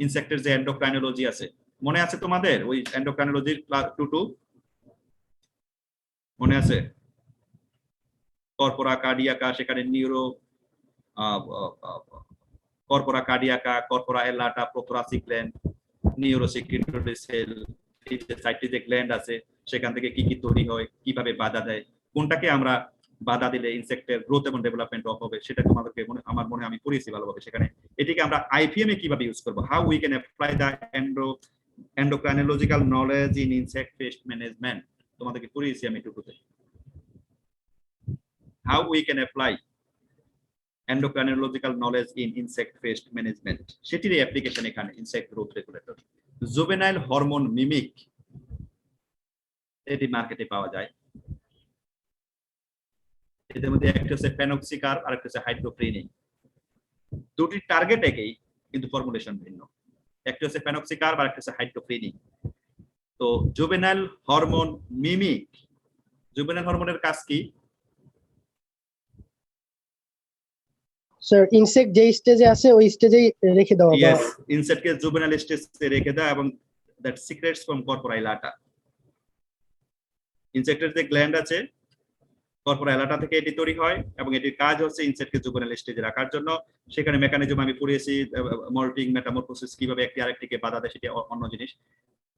ইনসেক্টের যে এন্ডোক্রাইনোলজি আছে, মনে আছে তোমাদের? ওই এন্ডোক্রাইনোলজির ক্লাস 2 মনে আছে? কর্পোরা কার্ডিয়াকা, সেখানে neuro, corpora cardiaca, corpora allata, prothoracic gland, neurosecretory cell, সাইটে যে গ্ল্যান্ড আছে, সেখান থেকে কি কি তৈরি হয়, কিভাবে বাধা দেয়, কোনটাকে আমরা বাধা দিলে ইনসেক্টের গ্রোথ এবং ডেভেলপমেন্ট অফ হবে, সেটা তোমাদেরকে আমার মনে আমি পড়িয়েছি ভালোভাবে। সেখানে এটিকে আমরা আইপিএম এ কিভাবে ইউজ করব, how we can apply the endocrinological knowledge in insect pest management, তোমাদেরকে পড়িয়েছি আমি 2 how we can apply endocrinological knowledge in insect pest management, সেটির অ্যাপ্লিকেশন এখানে insect growth regulator. Juvenile hormone mimic, এটি মার্কেটে পাওয়া যায়। এদের মধ্যে একটা হচ্ছে ফেনক্সিকার আর একটা হচ্ছে হাইড্রোপ্রিনিন। দুটি টার্গেট একই কিন্তু ফর্মুলেশন ভিন্ন। একটা হচ্ছে ফেনক্সিকার আর একটা হচ্ছে হাইড্রোপ্রিনিন। তো জুভেনাইল হরমোন মিমিক, জুভেনাইল হরমোনের কাজ কি? স্যার ইনসেক্ট যে স্টেজে আছে ওই স্টেজেই রেখে দেওয়া। ইয়েস, ইনসেক্টকে জুভেনাইল স্টেজে রেখে দেওয়া এবং দ্যাট সিক্রেটস ফ্রম কর্পোরা ইলাটা। ইনসেক্টের যে গ্ল্যান্ড আছে কর্পোরা ইলাটা থেকে এটি তৈরি হয় এবং এটির কাজ হচ্ছে ইনসেক্টকে জুভেনাইল স্টেজে রাখার জন্য। সেখানে মেকানিজম আমি পড়িয়েছি, মল্টিং, মেটামরফোসিস, কিভাবে একটি আরেকটিকে বাধা দেয় সেটি অন্য জিনিস,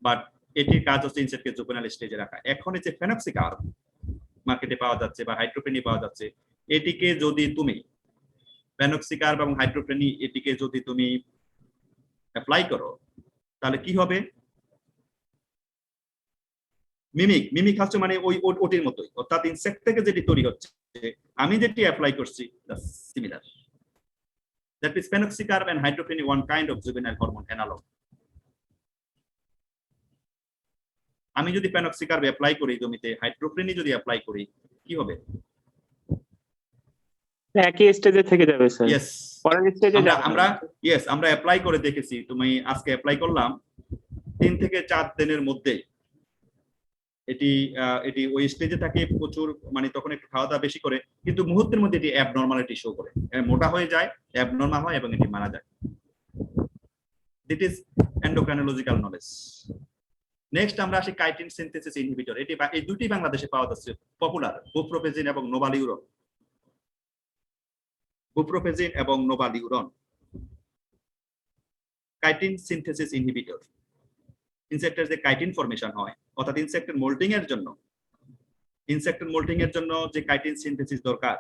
বাট এটির কাজ হচ্ছে ইনসেক্টকে জুভেনাইল স্টেজে রাখা। এখন এই যে ফেনক্সিকার মার্কেটে পাওয়া যাচ্ছে বা হাইড্রোপ্রেনি পাওয়া যাচ্ছে, এটিকে যদি তুমি ফেনক্সিকার এবং হাইড্রোপ্রেনি এটিকে যদি তুমি অ্যাপ্লাই করো তাহলে কি হবে? মিমিক হচ্ছে মানে ওই ওটির মতোই, অর্থাৎ ইনসেক্ট থেকে যেটি তৈরি হচ্ছে আমি যেটি অ্যাপ্লাই করছি similar. That is fenoxycarb and hydroprene one kind of juvenile hormone analog. আমি যদি ফেনক্সিকার অ্যাপ্লাই করি জমিতে, হাইড্রোপ্রেনি যদি অ্যাপ্লাই করি, কি হবে? একই স্টেজে থেকে যাবে স্যার। ইয়েস, পরের স্টেজে আমরা অ্যাপ্লাই করে দেখেছি। তুমি আজকে অ্যাপ্লাই করলাম, 3 থেকে 4 দিনের মধ্যে এটি ওই স্টেজে থাকে প্রচুর, মানে তখন একটু খাওয়া দাওয়া বেশি করে, কিন্তু মুহূর্তের মধ্যে এটি অ্যাবনর্মালিটি শো করে, মোটা হয়ে যায়, অ্যাবনর্মাল হয় এবং এটি মারা যায়। দিট ইজ এন্ডোক্রাইনোলজিক্যাল নলেজ। নেক্সট আমরা আসি কাইটিন সিনথেসিস ইনহিবিটর। এই দুটি বাংলাদেশে পাওয়া যাচ্ছে পপুলার, বুপ্রোফেজিন এবং নোভালিউরন। বুপ্রোফেজিন এবং নোভালিউরন কাইটিন সিনথেসিস ইনহিবিটর। ইনসেক্টের যে কাইটিন ফর্মেশন হয়, অর্থাৎ ইনসেক্টের মোল্টিং এর জন্য যে কাইটিন সিনথেসিস দরকার,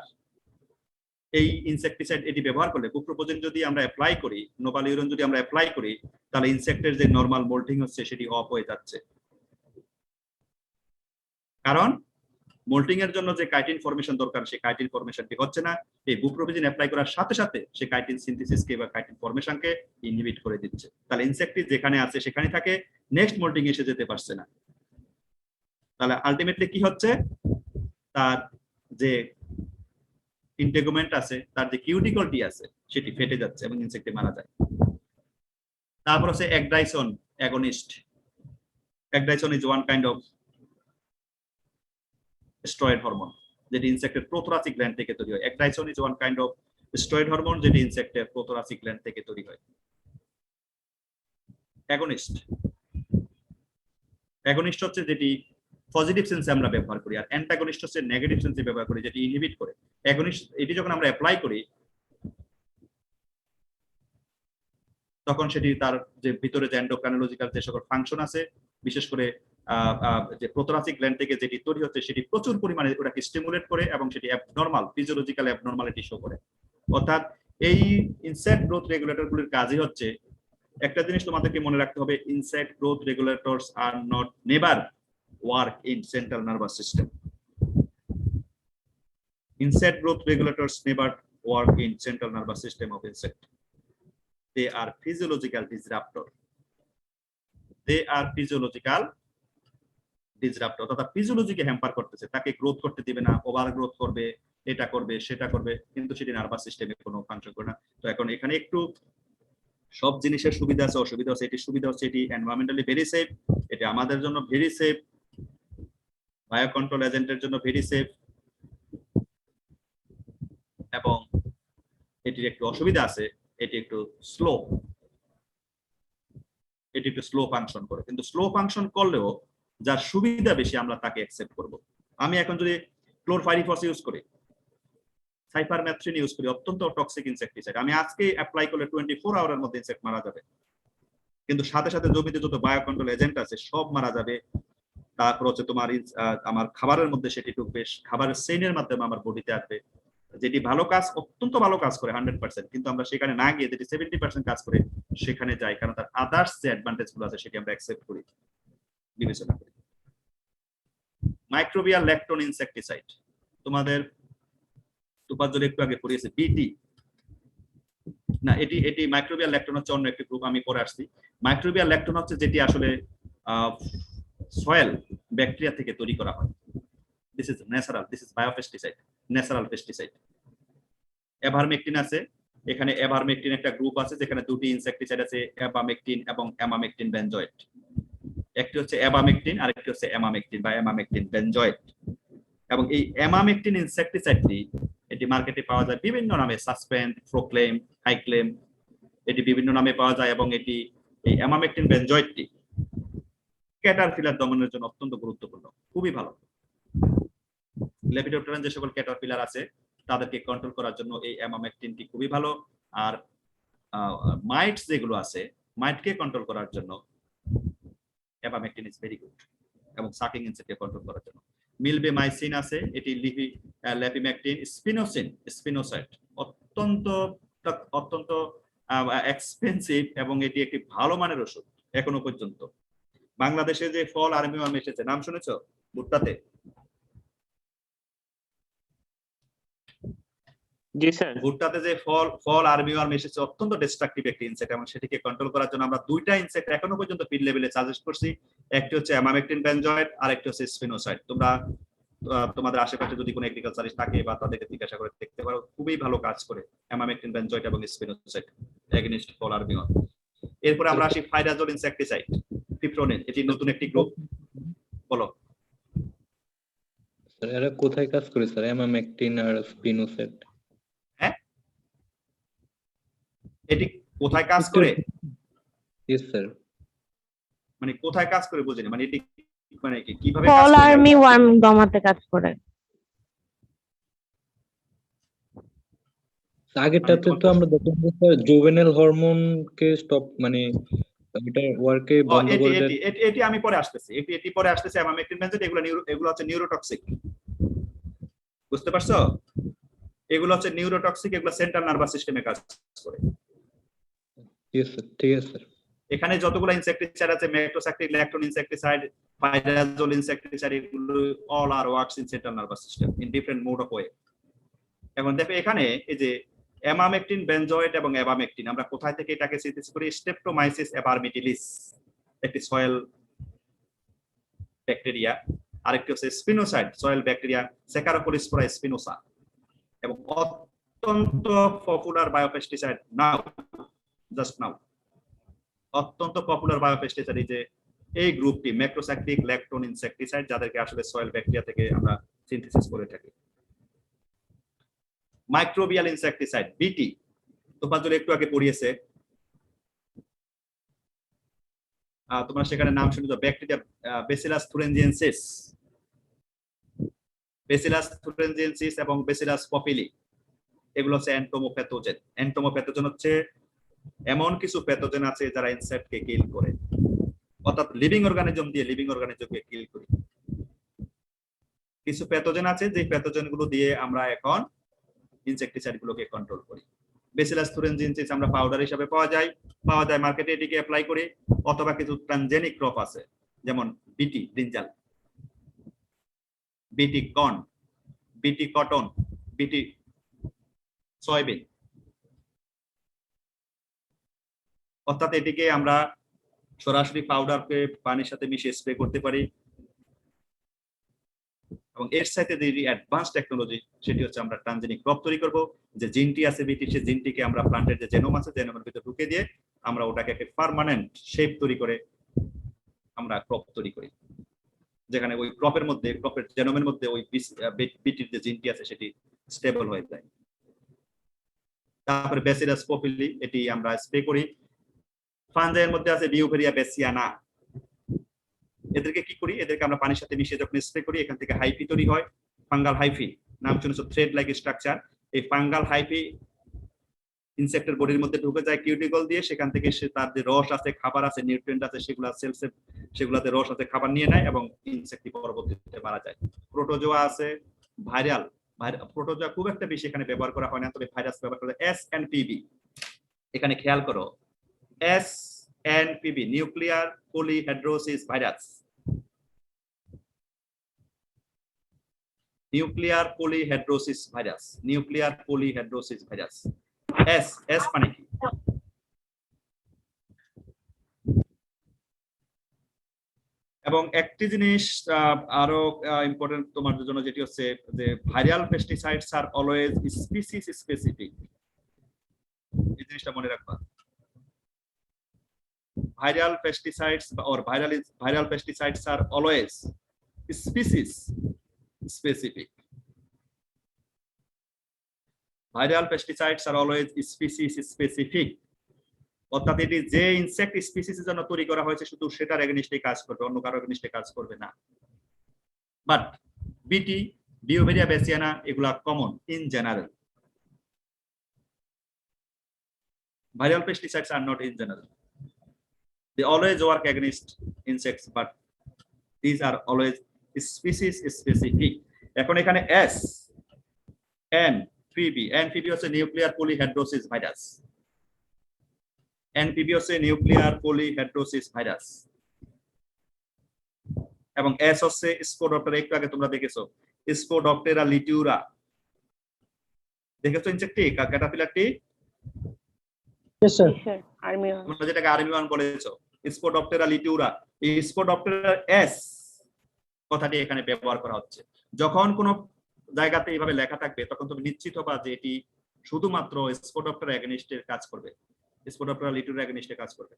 এই ইনসেক্টিসাইড এটি ব্যবহার করলে, বুপ্রোফেজিন যদি আমরা অ্যাপ্লাই করি, নোভালিউরন যদি আমরা অ্যাপ্লাই করি, তাহলে ইনসেক্টের যে নরমাল মোল্টিং হচ্ছে সেটি অফ হয়ে যাচ্ছে। কারণ মোল্টিং এর জন্য যে কাইটিন ফর্মেশন দরকার সেই কাইটিন ফর্মেশনটি হচ্ছে না। এই বুপ্রোফেজিন অ্যাপ্লাই করার সাথে সাথে সে কাইটিন সিনথেসিসকে বা কাইটিন ফর্মেশনকে ইনহিবিট করে দিচ্ছে। তাহলে ইনসেক্টটি যেখানে আছে সেখানে থাকে, নেক্সট মোল্টিং এসে যেতে পারছে না। তাহলে আলটিমেটলি কি হচ্ছে? তার যে ইন্টেগুমেন্ট আছে, তার যে কিউটিকলটি আছে সেটি ফেটে যাচ্ছে এবং ইনসেক্টে মারা যায়। তারপর হচ্ছে ecdysone agonist. Ecdysone is one kind of steroid hormone, যেটি ইনসেক্টের প্রোথোরাসিক গ্ল্যান্ড থেকে তৈরি হয়। Ecdysone is one kind of steroid hormone, যেটি ইনসেক্টের প্রোথোরাসিক গ্ল্যান্ড থেকে তৈরি হয়। অ্যাগনিস্ট হচ্ছে যেটি পজিটিভ সেন্সে আমরা ব্যবহার করি, আর অ্যান্টাগনিস্ট হচ্ছে নেগেটিভ সেন্সে ব্যবহার করি, যেটি ইনহিবিট করে। অ্যাগনিস্ট এটি যখন আমরা অ্যাপ্লাই করি তখন সেটি তার যে ভিতরে যে এন্ডোক্রাইনোলজিক্যাল যে সকল ফাংশন আছে, বিশেষ করে যে প্রোথোরাসিক গ্ল্যান্ড থেকে যেটি তৈরি হচ্ছে সেটি প্রচুর পরিমাণে ওটাকে স্টিমুলেট করে এবং সেটি অ্যাবনর্মাল ফিজিওলজিক্যাল অ্যাবনর্মালিটি শো করে। অর্থাৎ এই ইনসেক্ট গ্রোথ রেগুলেটর গুলির কাজই হচ্ছে, একটা জিনিস তোমাদেরকে মনে রাখতে হবে, insect growth regulators are not never work in central nervous system. Insect growth regulators never work in central nervous system of insect. They are physiological disruptor. অর্থাৎ ফিজিওলজিকে হ্যাম্পার করতেছে, তাকে গ্রোথ করতে দিবে না, ওভার গ্রোথ করবে, এটা করবে সেটা করবে, কিন্তু সেটি নার্ভাস সিস্টেমে কোনো ফাংশন করে না। তো এখন এখানে একটু সব জিনিসের সুবিধা আছে, অসুবিধা আছে। এটি সুবিধা হচ্ছে এটি এনভায়রনমেন্টালি ভেরি সেফ, এটি আমাদের জন্য ভেরি সেফ, বায়ো কন্ট্রোল এজেন্টের জন্য ভেরি সেফ, এবং এটির একটু অসুবিধা আছে, এটি একটু স্লো ফাংশন করে। কিন্তু স্লো ফাংশন করলেও যার সুবিধা বেশি আমরা তাকে অ্যাকসেপ্ট করব। আমি এখন যদি ক্লোরপাইরিফস ইউজ করি, সাইপারমেথ্রিন ইউজ করি, অত্যন্ত টক্সিক ইনসেক্টিসাইড, আমি আজকে অ্যাপ্লাই করলে 24 আওয়ারের মধ্যে ইনসেক্ট মারা যাবে, কিন্তু সাথে সাথে জমিতে যত বায়ো কন্ট্রোল এজেন্ট আছে সব মারা যাবে। তারপর হচ্ছে তোমার আমার খাবারের মধ্যে সেটি ঢুকবে, খাবারের চেইনের মাধ্যমে আমার বডিতে আসবে, যেটি ভালো কাজ, অত্যন্ত ভালো কাজ করে 100%, কিন্তু আমরা সেখানে না গিয়ে যেটি 70% কাজ করে সেখানে যাই, কারণ তার আদার্স যে অ্যাডভান্টেজ গুলো আছে সেটি আমরা অ্যাকসেপ্ট করি, বিবেচনা করি। মাইক্রোবিয়াল ল্যাকটোন ইনসেক্টিসাইড, তোমাদের তুপাজ্জল একটু আগে পড়িয়েছে বিটি না, এটি মাইক্রোবিয়াল ল্যাকটোন হচ্ছে অন্য একটি গ্রুপ, আমি পরে আসছি। মাইক্রোবিয়াল ল্যাকটোন হচ্ছে যেটি আসলে সয়েল ব্যাকটেরিয়া থেকে তৈরি করা হয়। This is natural, this is biopesticide, natural pesticide. Avermectin আছে, এখানে এভারমেকটিন একটা গ্রুপ আছে যেখানে দুটি ইনসেক্টিসাইড আছে, অ্যাবামেকটিন এবং অ্যামামেকটিন বেনজয়েট। একটি হচ্ছে অ্যাবামেকটিন আর একটি হচ্ছে অ্যামামেকটিন বা অ্যামামেকটিন বেনজয়েট। এবং এই অ্যামামেকটিন ইনসেক্টিসাইডটি এটি মার্কেটে পাওয়া যায় বিভিন্ন নামে, সাসপেন্ড, প্রোক্লেম, হাইক্লেম, এটি বিভিন্ন নামে পাওয়া যায়। এবং এটি এই অ্যামামেকটিন বেনজয়েটটি ক্যাটারপিলার দমনের জন্য অত্যন্ত গুরুত্বপূর্ণ, খুবই ভালো। লেপিডোপ্টেরান যে সকল ক্যাটারপিলার আছে তাদেরকে কন্ট্রোল করার জন্য এই অ্যামামেকটিনটি খুবই ভালো। আর মাইটস যেগুলো আছে, মাইটকে কন্ট্রোল করার জন্য অ্যাবামেকটিন ইজ ভেরি গুড, এবং সাকিং ইনসেক্টকে কন্ট্রোল করার জন্য মিলবেমাইসিন আছে, এটি লেপিমেকটিন, স্পিনোসিন, স্পিনোসাইড অত্যন্ত অত্যন্ত এক্সপেন্সিভ এবং এটি একটি ভালো মানের ওষুধ এখনো পর্যন্ত। বাংলাদেশে যে ফল আর্মিওয়ার্ম এসেছে, নাম শুনেছো? ভুট্টাতে জি স্যার। ভুট্টাতে যে ফল আর্মিওয়ার্ম এসেছে অত্যন্ত ডিস্ট্রাকটিভ একটি ইনসেক্ট, এবং সেটিকে কন্ট্রোল করার জন্য আমরা দুইটা ইনসেক্ট এখনো পর্যন্ত ফিল্ড লেভেলে সাজেস্ট করছি। একটি হচ্ছে অ্যামামেকটিন বেনজয়েট আর একটি হচ্ছে স্পিনোসাইড। তোমরা তোমাদের আশেপাশে যদি কোনো এগ্রিকালচারিস্ট থাকে বা তাদেরকে জিজ্ঞাসা করে দেখতে পারো, খুবই ভালো কাজ করে অ্যামামেকটিন বেনজয়েট এবং স্পিনোসাইড এগেইনস্ট ফল আর্মিওয়ার্ম। এরপর আমরা আসি ফাইরাজোল ইনসেক্টিসাইড, ফিপ্রোনিন, এটি নতুন একটি গ্রুপ। বলো স্যার এরা কোথায় কাজ করে স্যার, অ্যামামেকটিন আর স্পিনোসাইড? হ্যাঁ, এটি কোথায় কাজ করে? Yes sir. মানে কোথায় কাজ করে বুঝিনি, মানে এটি মানে কিভাবে ফল কাজ করে? আর্মি ওয়ার্ম দমাতে কাজ করে। আগেরটাতে তো আমরা দেখলাম যে স্যার জুভেনাইল হরমোন কে স্টপ, মানে এটা ওয়ার্কে বন্ধ করে দেয়। এটি আমি পরে আসতেছি, এটি পরে আসতেছে। অ্যামামেকটিন বেনজয়েট এগুলো হচ্ছে নিউরোটক্সিক, বুঝতে পারছো? এগুলো হচ্ছে নিউরোটক্সিক, এগুলো সেন্ট্রাল নার্ভাস সিস্টেমে কাজ করে। ইয়েস স্যার, ঠিক আছে স্যার। এখানে যতগুলো ইনসেক্টিসাইড আছে, macrocyclic, lactone insecticide, pyrazole insecticide, এগুলো all are works in central nervous system in different mode of way. এখন দেখো এখানে এই যে অ্যামামেকটিন বেনজয়েট এবং অ্যাবামেকটিন, আমরা কোথায় থেকে এটাকে সিনথেসিস করি? স্ট্রেপ্টোমাইসিস এবারমিটিলিস, একটি সয়েল ব্যাকটেরিয়া। আরেকটি হচ্ছে স্পিনোসাইড, সয়েল ব্যাকটেরিয়া সেকারোপোলিসপোরা স্পিনোসা, এবং অত্যন্ত পপুলার বায়োপেস্টিসাইড নাও, জাস্ট নাও অত্যন্ত পপুলার বায়োপেস্টিসাইড এই যে এই গ্রুপটি ম্যাক্রোসাইক্লিক ল্যাকটোন ইনসেক্টিসাইড, যাদেরকে আসলে সয়েল ব্যাকটেরিয়া থেকে আমরা সিনথেসিস করে থাকি। মাইক্রোবিয়াল ইনসেক্টিসাইড, বিটি, তোমরা যদি একটু আগে পড়িয়েছে, তোমরা সেখানে নাম শুনেছো ব্যাকটেরিয়া ব্যাসিলাস থুরেনজিয়েন্সিস, ব্যাসিলাস থুরেনজিয়েন্সিস এবং ব্যাসিলাস পপিলি, এগুলো হচ্ছে এন্টোমোপ্যাথোজেন। এন্টোমোপ্যাথোজেন হচ্ছে এমন কিছু প্যাথোজেন আছে যারা ইনসেক্টকে কিল করে, অর্থাৎ লিভিং অর্গানিজম দিয়ে লিভিং অর্গানিজমকে কিল করি। কিছু প্যাথোজেন আছে যে প্যাথোজেন গুলো দিয়ে আমরা এখন ইনসেক্টিসাইড গুলোকে কন্ট্রোল করি। ব্যাসিলাস থুরেনজিয়েন্সিস আমরা পাউডার হিসেবে পাওয়া যায় মার্কেটে, এটিকে অ্যাপ্লাই করি। অথবা কিছু ট্রানজেনিক ক্রপ আছে, যেমন বিটি ব্রিঞ্জাল, বিটি কর্ন, বিটি কটন, বিটি সয়াবিন, অর্থাৎ এটিকে আমরা সরাসরি পাউডারকে পানির সাথে মিশিয়ে স্প্রে করতে পারি। এবং এর সাথে যে অ্যাডভান্স টেকনোলজি, সেটি হচ্ছে আমরা ট্রানজেনিক ক্রপ তৈরি করব। যে জিনটি আছে বিটি, সেই জিনটিকে আমরা প্লান্টের যে জেনোম আছে, জেনোমের ভিতরে ঢুকে দিয়ে আমরা ওটাকে একটা পার্মানেন্ট শেপ তৈরি করে আমরা ক্রপ তৈরি করি, যেখানে ওই ক্রপের মধ্যে, ক্রপের জেনোমের মধ্যে ওই বিটির যে জিনটি আছে সেটি স্টেবল হয়ে যায়। তারপরে ব্যাসিলাস পপিলি, এটি আমরা স্প্রে করি। ফানজাইয়ের মধ্যে আছে বিউভেরিয়া বেসিয়ানা, এদেরকে কি করি? এদেরকে আমরা পানির সাথে মিশিয়ে যখন স্প্রে করি, এখান থেকে হাইফি তৈরি হয়, ফাঙ্গাল হাইফি, নাম শুনেছো, থ্রেড লাইক স্ট্রাকচার। এই ফাঙ্গাল হাইফি ইনসেক্টের বডির মধ্যে ঢুকে যায় কিউটিকল দিয়ে, সেখান থেকে সে তার যে রস আছে, খাবার আছে, নিউট্রিয়েন্ট আছে, সেগুলা সেলসে, সেগুলাতে রস আছে, খাবার নিয়ে নেয় এবং ইনসেক্টটি পরবর্তীতে মারা যায়। প্রোটোজোয়া আছে, ভাইরাল, প্রোটোজোয়া খুব একটা বেশি এখানে ব্যবহার করা হয় না, তবে ভাইরাস ব্যবহার করা হয়। এসএনপিবি, এখানে খেয়াল করো, SNPB, nuclear polyhedrosis virus, nuclear polyhedrosis virus, nuclear polyhedrosis virus. S, S মানে কি? এবং একটি জিনিস আরো ইম্পর্টেন্ট তোমার জন্য, যেটি হচ্ছে যে viral pesticides are always species specific. এই জিনিসটা মনে রাখবা। Viral pesticides or viral pesticides are always species specific. Viral pesticides are always species specific. অর্থাৎ এটি যে ইনসেক্ট স্পিসিসের জন্য তৈরি করা হয়েছে শুধু সেটার এগেইনস্টে কাজ করবে, অন্য কারো এগেইনস্টে কাজ করবে না। বাট বিটি, বিওভেরিয়া বেসিয়ানা এগুলা common in general. Viral pesticides are not in general. They always work against insects, but these are always species specific. এখন এখানে S, NPV হচ্ছে নিউক্লিয়ার পলিহেড্রোসিস ভাইরাস। NPV হচ্ছে নিউক্লিয়ার পলিহেড্রোসিস ভাইরাস, এবং S হচ্ছে স্পোডপ্টেরা। একটু আগে তোমরা দেখেছো স্পোডপ্টেরা লিটিউরা, দেখেছো ইনসেক্টটি ক্যাটারপিলারটি, তোমরা যেটাকে আর্মিওয়ান বলেছো স্পোডপ্টেরা লিটিউরা। এই স্পোডপ্টেরা S কথাটি এখানে ব্যবহার করা হচ্ছে। যখন কোনো জায়গাতে এইভাবে লেখা থাকবে তখন তুমি নিশ্চিত হবা যে এটি শুধুমাত্র স্পোডপ্টেরা এগেইনস্টে কাজ করবে, স্পোডপ্টেরা লিটিউরা এগেইনস্টে কাজ করবে,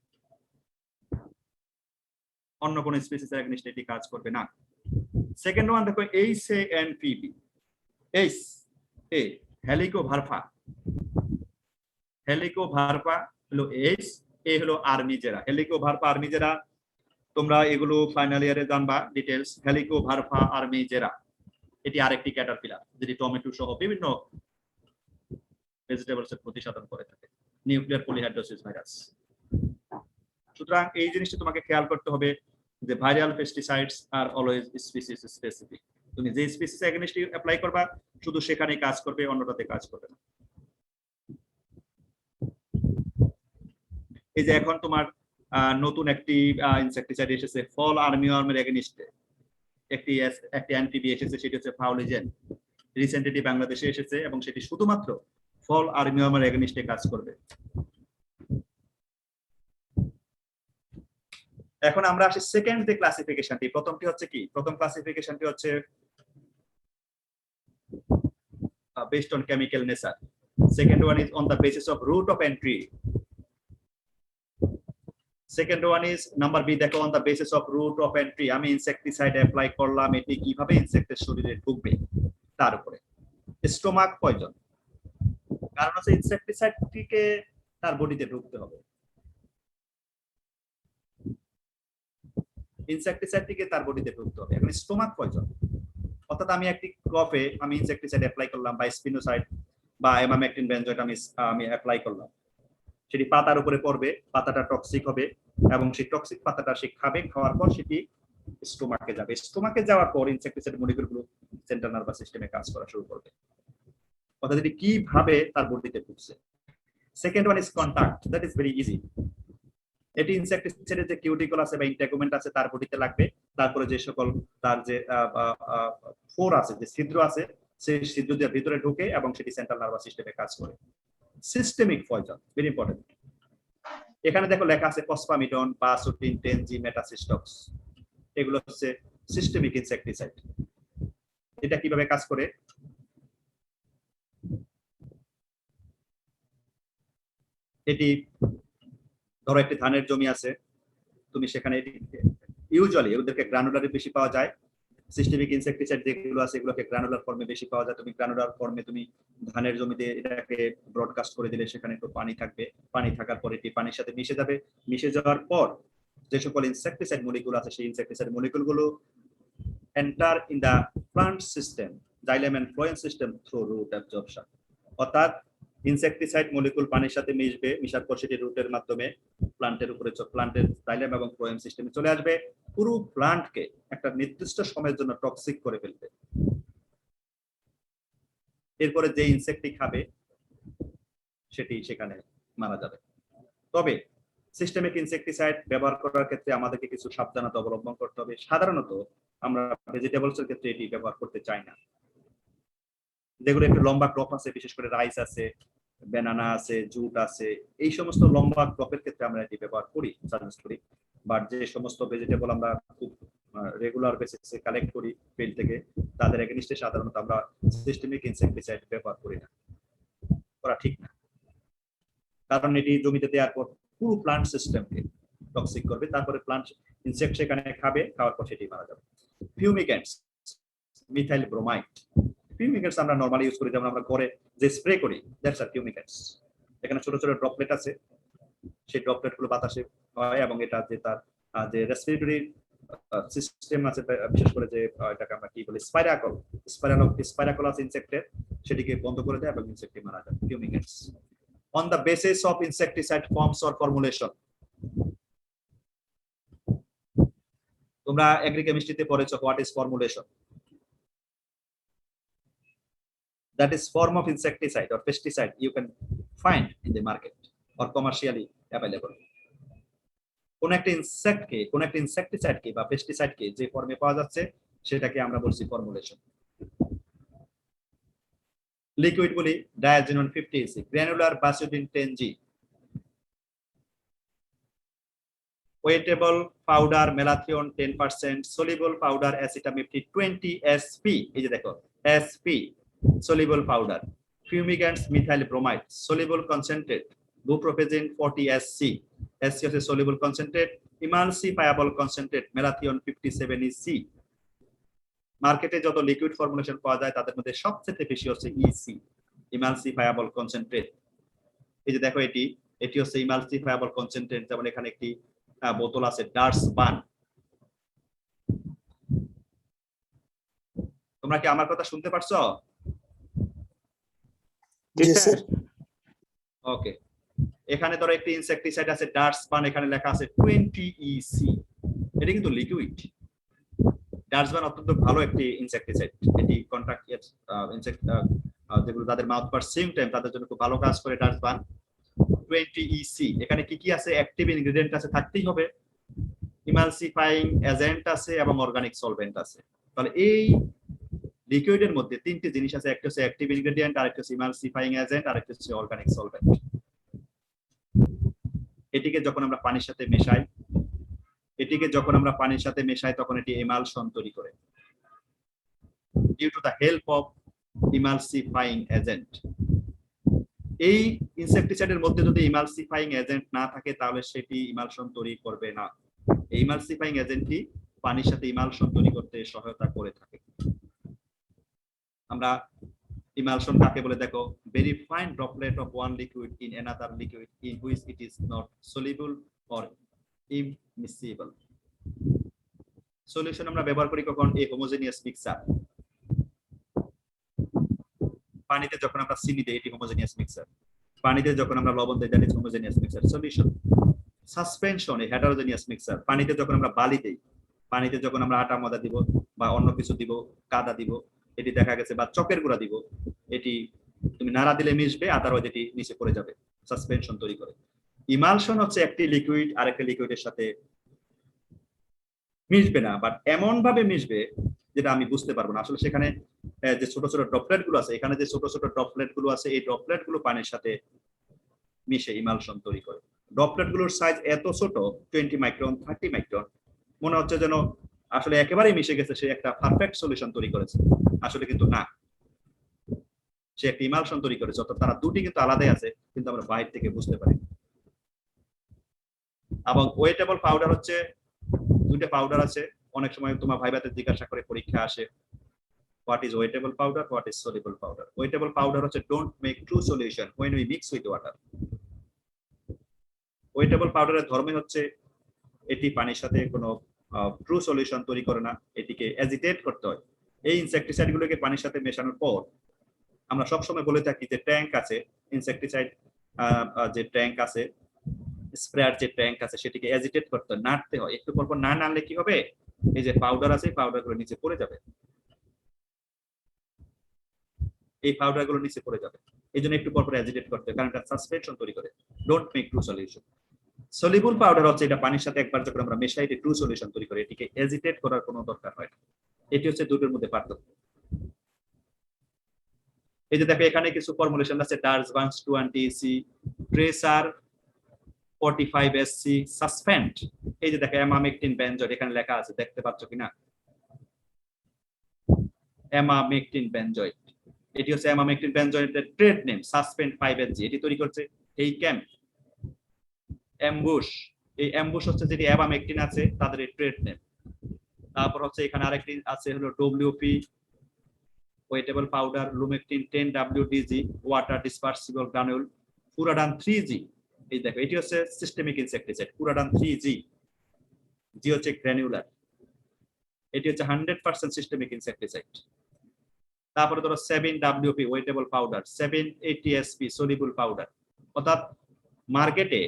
অন্য কোন স্পিসিসের এগেইনস্টে এটি কাজ করবে না। সেকেন্ড ওয়ান দেখো HANPV। H এ হেলিকোভারপা, হেলিকোভারপা হলো H, এ হলো আর্মিজেরা। হেলিকোভারপা আর্মিজেরা তোমরা এগুলো ফাইনাল ইয়ারে জানবা ডিটেইলস। হেলিকোভারপা আর্মিজেরা এটি আরেকটি ক্যাটারপিলার যেটি টমেটো সহ বিভিন্ন ভেজিটেবলস এর ক্ষতি সাধন করে থাকে, নিউক্লিয়ার পলিহেড্রোসিস ভাইরাস। সুতরাং এই জিনিসটা তোমাকে খেয়াল করতে হবে যে viral pesticides are always species specific. তুমি যে স্পিসিস এগেইনস্টে অ্যাপ্লাই করবা শুধু সেখানেই কাজ করবে, অন্যটাতে কাজ করবে না। এই যে এখন তোমার নতুন একটি ইনসেক্টিসাইড এসেছে ফল আর্মিওয়ার্মের এগেইনস্টে, একটি এনপিভি এসেছে, সেটি হচ্ছে ফাউলিজেন। রিসেন্টলি বাংলাদেশে এসেছে এবং সেটি শুধুমাত্র ফল আর্মিওয়ার্মের এগেইনস্টে কাজ করবে। এখন আমরা আসি সেকেন্ড যে ক্লাসিফিকেশনটি। প্রথমটি হচ্ছে কি? প্রথম ক্লাসিফিকেশনটি হচ্ছে based on chemical nature. Second one is on the basis of route of entry. Second one is number B, দেখো on the basis of route of entry। আমি ইনসেক্টিসাইড অ্যাপ্লাই করলাম, এটি কিভাবে ইনসেক্টের শরীরে ঢুকবে তার উপরে। স্টোমাক পয়জন, কারণ হচ্ছে ইনসেক্টিসাইডটিকে তার বডিতে ঢুকতে হবে, ইনসেক্টিসাইডটিকে তার বডিতে ঢুকতে হবে। এখন স্টোমাক পয়জন অর্থাৎ আমি একটি ক্রপে আমি ইনসেক্টিসাইড অ্যাপ্লাই করলাম বা স্পিনোসাইড বা এমামেকটিন বেনজয়েড আমি অ্যাপ্লাই করলাম, সেটি পাতার উপরে পড়বে, পাতাটা টক্সিক হবে এবং সেই টক্সিক পাতাটা সে খাবে, খাওয়ার পর সেটি স্টোমাকে যাবে। স্টোমাকে যাওয়ার পর ইনসেক্টিসাইড মলিকিউলগুলো সেন্ট্রাল নার্ভাস সিস্টেমে কাজ করা শুরু করবে, অর্থাৎ এটি কিভাবে তার বডিতে ঢুকছে। Second one is contact, that is very easy. এটি ইনসেক্টিসাইডের যে কিউটিকল আছে বা ইন্টাগুমেন্ট আছে তার বডিতে লাগবে, তারপরে যে সকল তার যে ফোর আছে, যে ছিদ্র আছে, সেই ছিদ্র দিয়ে ভিতরে ঢুকে এবং সেটি সেন্ট্রাল নার্ভাস সিস্টেমে কাজ করে। Systemic poison, very important. এখানে দেখো লেখা আছে ফসফামিডন, পাসোটিন, টেনজি, মেটাসিস্টক্স, এগুলো হচ্ছে সিস্টেমিক ইনসেক্টিসাইড। এটা কিভাবে কাজ করে? এটি ধরো একটি ধানের জমি আছে, তুমি সেখানে ইউজুয়ালি ওদেরকে গ্রানুলারে বেশি পাওয়া যায়। সিস্টেমিক ইনসেক্টিসাইড যেগুলো আছে এগুলোকে গ্রানুলার ফর্মে বেশি পাওয়া যায়। তুমি গ্রানুলার ফর্মে তুমি ধানের জমিতে এটাকে ব্রডকাস্ট করে দিলে সেখানে একটু পানি থাকবে, পানি থাকার পর এটি পানির সাথে মিশে যাবে। মিশে যাওয়ার পর যে সকল ইনসেক্টিসাইড মলিকিউল আছে সেই ইনসেক্টিসাইড মলিকিউলগুলো enter in the plant system, xylem and phloem system through root absorption. অর্থাৎ ইনসেক্টিসাইড মলিকিউল পানির সাথে মিশবে, মিশার পর সেটি রুটের মাধ্যমে প্লান্টের উপরে, প্লান্টের জাইলেম এবং ফ্লোয়েম সিস্টেমে চলে আসবে, পুরো প্লান্টকে একটা নির্দিষ্ট সময়ের জন্য টক্সিক করে ফেলবে। এরপরে যে ইনসেক্টটি খাবে সেটি সেখানে মারা যাবে। তবে সিস্টেমিক ইনসেক্টিসাইড ব্যবহার করার ক্ষেত্রে আমাদেরকে কিছু সাবধানতা অবলম্বন করতে হবে। সাধারণত আমরা ভেজিটেবলস এর ক্ষেত্রে এটি ব্যবহার করতে চাই না। যেগুলো একটু লম্বা ক্রপ আছে, বিশেষ করে রাইস আছে, ব্যানানা আছে, জুট আছে, এই সমস্ত লম্বা ক্রপের ক্ষেত্রে আমরা এটি ব্যবহার করি, সাজেস্ট করি। বাট যে সমস্ত ভেজিটেবল আমরা খুব রেগুলার বেসিসে কালেক্ট করি ফিল্ড থেকে, তাদের এগেইনস্টে সাধারণত আমরা সিস্টেমিক ইনসেক্টিসাইড ব্যবহার করি না, করা ঠিক না। কারণ এটি জমিতে দেওয়ার পর পুরো প্লান্ট সিস্টেমকে টক্সিক করবে, তারপরে প্লান্ট ইনসেক্ট সেখানে খাবে, খাওয়ার পর সেটি মারা যাবে। ফিউমিগেন্টস, মিথাইল ব্রোমাইড। ফিউমিগেন্টস আমরা নরমালি ইউজ করি, যেমন আমরা ঘরে যে স্প্রে করি, দ্যাটস আর ফিউমিগেন্টস। এখানে ছোট ছোট ড্রপলেট আছে, সেই ড্রপলেট গুলো বাতাসে হয় এবং এটা যে তার যে রেসপিরেটরি সিস্টেম আছে, বিশেষ করে যে এটাকে আমরা কি বলি স্পাইরাকলাস ইনসেক্টের, সেটিকে বন্ধ করে দেয় এবং ইনসেক্টটি মারা যায়। ফিউমিগেন্টস on the basis of insecticide forms or formulation. তোমরা এগ্রি কেমিস্ট্রিতে পড়েছো what is formulation? That is form of insecticide or pesticide you can find in the market or commercially available. কোন একটা ইনসেক্টকে, কোন একটা ইনসেক্টিসাইডকে বা পেস্টিসাইডকে যে ফর্মে পাওয়া যাচ্ছে সেটাকে আমরা বলছি ফর্মুলেশন। লিকুইড বলি diazinon 50 EC, granular Basudin 10G, wettable powder malathion 10%, soluble powder acetamiprid 20 SP, এই যে দেখো SP soluble powder. Fumigants methyl bromide, soluble concentrate buprofezin 40 SC, SC হচ্ছে soluble concentrate. Emulsifiable concentrate malathion 57 EC। মার্কেটে যত liquid formulation পাওয়া যায় তাদের মধ্যে সবচেয়ে বেশি হচ্ছে EC, ইমালসিফায়াবল কনসেন্ট্রেট। এই যে দেখো এটি হচ্ছে ইমালসিফায়াবল কনসেন্ট্রেট। যেমন এখানে একটি বোতল আছে ডার্স বান। তোমরা কি আমার কথা শুনতে পারছো? ওকে, এখানে ধরো একটি ইনসেক্টিসাইড আছে ডার্স বান, এখানে লেখা আছে 20 EC। এটা কিন্তু লিকুইড। ডার্সবান অত্যন্ত ভালো একটি ইনসেক্টিসাইড। এটি কন্ট্রাক্ট ইনসেক্ট যেগুলো তাদের মাউথ পারসিউম টাইম তাদের জন্য খুব ভালো কাজ করে ডার্সবান 20 EC। এখানে কি কি আছে? অ্যাক্টিভ ইনগ্রেডিয়েন্ট আছে, থাকতেই হবে, ইমালসিফাইং এজেন্ট আছে এবং অর্গানিক সলভেন্ট আছে। তাহলে এই লিকুইডের মধ্যে তিনটি জিনিস আছে, একটা হচ্ছে অ্যাক্টিভ ইনগ্রেডিয়েন্ট, আরেকটা হচ্ছে ইমালসিফাইং এজেন্ট, আরেকটা হচ্ছে অর্গানিক সলভেন্ট। এটিকে যখন আমরা পানির সাথে মেশাই তখন এটি এমালশন তৈরি করে due to the help of emulsifying agent. এই ইনসেক্টিসাইডের মধ্যে যদি ইমালসিফাইং এজেন্ট না থাকে তাহলে সেটি ইমালশন তৈরি করবে না। এই ইমালসিফাইং এজেন্টটি পানির সাথে ইমালশন তৈরি করতে সহায়তা করে থাকে। আমরা ইমালশন কাকে বলে দেখো, very fine droplet of one liquid in another liquid in which it is not soluble or immiscible. Solution আমরা ব্যবহার করি কখন? এই হোমোজেনিয়াস মিক্সচার। পানিতে যখন আমরা চিনি দেই এটি হোমোজেনিয়াস মিক্সচার, পানিতে যখন আমরা লবণ দেই that is homogeneous mixture solution. Suspension এই হেটারোজেনিয়াস মিক্সচার। পানিতে যখন আমরা বালি দেই, পানিতে যখন আমরা আটা ময়দা দিব বা অন্য কিছু দিব, কাদা দিব, এটি দেখা গেছে, বা চকের গুঁড়া দিব, এটি তুমি নাড়া দিলে মিশবে, আদারওয়াইজ এটি নিচে পড়ে যাবে, সাসপেনশন তৈরি করে। ইমালশন হচ্ছে একটি লিকুইড আরেকটি লিকুইডের সাথে মিশবে না, বাট এমন ভাবে মিশবে যেটা আমি বুঝতে পারবো না। আসলে সেখানে যে ছোট ছোট ড্রপলেট গুলো আছে, এখানে যে ছোট ছোট ড্রপলেট গুলো আছে, এই ড্রপলেট গুলো পানির সাথে মিশে ইমালশন তৈরি করে। ড্রপলেট গুলোর সাইজ এত ছোট 20 মাইক্রন 30 মাইক্রন, মনে হচ্ছে যেন আসলে একেবারে মিশে গেছে, সে একটা পারফেক্ট সলিউশন তৈরি করেছে, আসলে কিন্তু না, সে একটা ইমালশন তৈরি করেছে। অর্থাৎ তারা দুটি কিন্তু আলাদাই আছে, কিন্তু আমরা বাইরে থেকে বুঝতে পারি। এবং ওয়েটেবল পাউডার হচ্ছে দুইটা পাউডার আছে, অনেক সময় তোমার ভাইভাতে জিজ্ঞাসা করে পরীক্ষা আসে what is weightable powder, what is soluble powder. Weightable powder হচ্ছে don't make true solution when we mix with water. Wettable পাউডারের ধর্ম হচ্ছে এটি পানির সাথে কোনো ট্রু সলিউশন তৈরি করে না, এটিকে এজিটেট করতে হয়। এই ইনসেক্টিসাইড গুলোকে পানির সাথে মেশানোর পর আমরা সবসময় বলে থাকি যে ট্যাঙ্ক আছে, ইনসেক্টিসাইড যে ট্যাঙ্ক আছে, স্প্রেয়ার যে ট্যাঙ্ক আছে, সেটিকে এজিটেট করতে হয়, নাড়তে হয়। একটু পর পর না নাড়লে কি হবে, এই যে পাউডার আছে পাউডার গুলো নিচে পড়ে যাবে, এই পাউডার গুলো নিচে পড়ে যাবে। এই জন্য একটু পর পর এজিটেট করতে হয়, কারণ এটা সাসপেনশন তৈরি করে। Don't make true solution. Soluble powder হচ্ছে এটা পানির সাথে একবার যখন আমরা মেশাই এটি ট্রু সলিউশন তৈরি করে, এটিকে এজিটেট করার কোনো দরকার হয় না। এটি হচ্ছে দুটোর মধ্যে পার্থক্য। এই যে দেখো এখানে কিছু ফর্মুলেশন আছে, Dursban 20 EC, tracer 45SC suspend, এই যে দেখো অ্যামামেকটিন বেনজয়েড এখানে লেখা আছে, দেখতে পাচ্ছ কিনা? অ্যামামেকটিন বেনজয়েড, এটি হচ্ছে অ্যামামেকটিন বেনজয়েডের ট্রেড নেম, সাসপেন্ড 5SG, এটি তৈরি করছে এই ক্যাম্প। অ্যাম্বুশ, এই অ্যাম্বুশ হচ্ছে যেটি অ্যামামেকটিন আছে তাদের এই ট্রেড নেম। তারপর হচ্ছে এখানে আরেকটি আছে হলো WP wettable powder, lumectin 10WDG water dispersible granule, Furadan 3G, এই দেখো এটি হচ্ছে সিস্টেমিক ইনসেক্টিসাইড ফুরাডান 3G, জি হচ্ছে গ্র্যানুলার, এটি হচ্ছে 100% সিস্টেমিক ইনসেক্টিসাইড। তারপরে ধরো 7WP wettable powder, 780SP soluble powder. অর্থাৎ মার্কেটে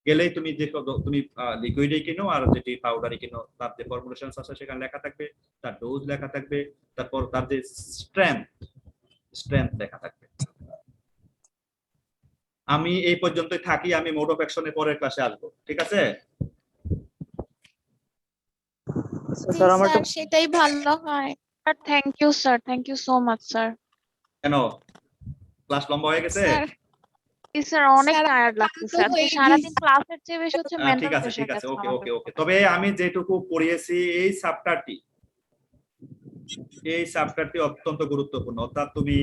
গেলেই তুমি যে তুমি লিকুইডে কিনো আর যেটি পাউডারে কিনো, তার যে ফর্মুলেশন আছে সেখানে লেখা থাকবে, তার ডোজ লেখা থাকবে, তারপর তার যে স্ট্রেংথ লেখা থাকবে। আমি এই পর্যন্তই থাকি, আমি মোড অফ অ্যাকশনের পরের ক্লাসে আসবো, ঠিক আছে? স্যার আমার সেটাই ভালো হয়। Sir thank you sir, thank you so much sir. কেন ক্লাস লম্বা হয়ে গেছে? স্যার অনেক টায়ার্ড লাগতেছে আজকে, সারাদিন ক্লাসের চেয়ে বেশি হচ্ছে মেন্টাল ঠিক আছে প্রেসার ঠিক আছে, যাচ্ছে ওকে আমার ওকে ওকে। তবে আমি যেটুকু পড়িয়েছি এই চ্যাপ্টারটি অত্যন্ত গুরুত্বপূর্ণ। অর্থাৎ তুমি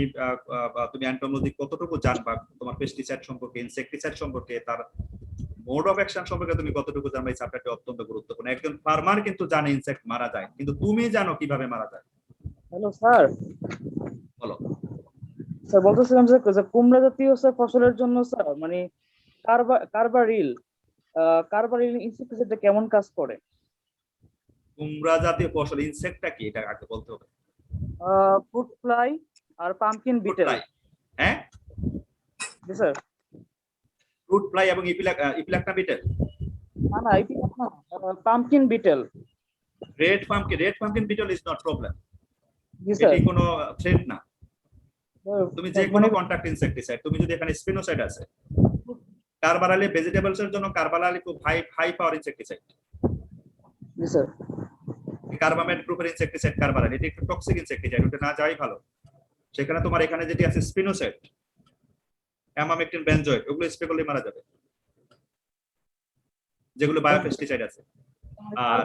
অ্যান্টোমোলজি কতটুকু জানবা, তোমার পেস্টিসাইড সম্পর্কে, ইনসেক্টিসাইড সম্পর্কে, তার মোড অফ অ্যাকশন সম্পর্কে তুমি কতটুকু জানবা, এই চ্যাপ্টারটি অত্যন্ত গুরুত্বপূর্ণ। একজন ফার্মার কিন্তু জানে ইনসেক্ট মারা যায়, কিন্তু তুমি জানো কিভাবে মারা যায়? হ্যালো স্যার, বলো। স্যার বলতেছিলাম যে কুমড়া জাতীয় ফসলের জন্য স্যার মানে কার্বারিল ইনসেক্টিসাইডটা কেমন কাজ করে? কুমড়া জাতীয় ফসল ইনসেক্টটা কি এটা আগে বলতে হবে। ফ্রুট ফ্লাই আর পাম্পকিন বিটেল। হ্যাঁ জি স্যার। ফ্রুট ফ্লাই এবং ইপিলাকটা বিটেল? না ইপিলাক না, pumpkin betel. Red pumpkin betel is not problem, G sir. এটি কোনো থ্রেট না। তুমি যে কোনো কন্টাক্ট ইনসেক্টিসাইড, তুমি যদি এখানে স্পিনোসাইড আছে, কার্বারালি ভেজিটেবলস এর জন্য কার্বারালি খুব হাই পাওয়ার ইনসেক্টিসাইড। জি স্যার। কার্বামেট গ্রুপের ইনসেক্টিসাইড কার্বারালি, এটি একটু টক্সিক ইনসেক্টিসাইড, ওটা না যাওয়াই ভালো। সেখানে তোমার এখানে যেটি আছে স্পিনোসাইড, অ্যামামেকটিন বেনজয়েড, ওগুলো স্প্রে করলে মারা যাবে, যেগুলো বায়োপেস্টিসাইড আছে। আর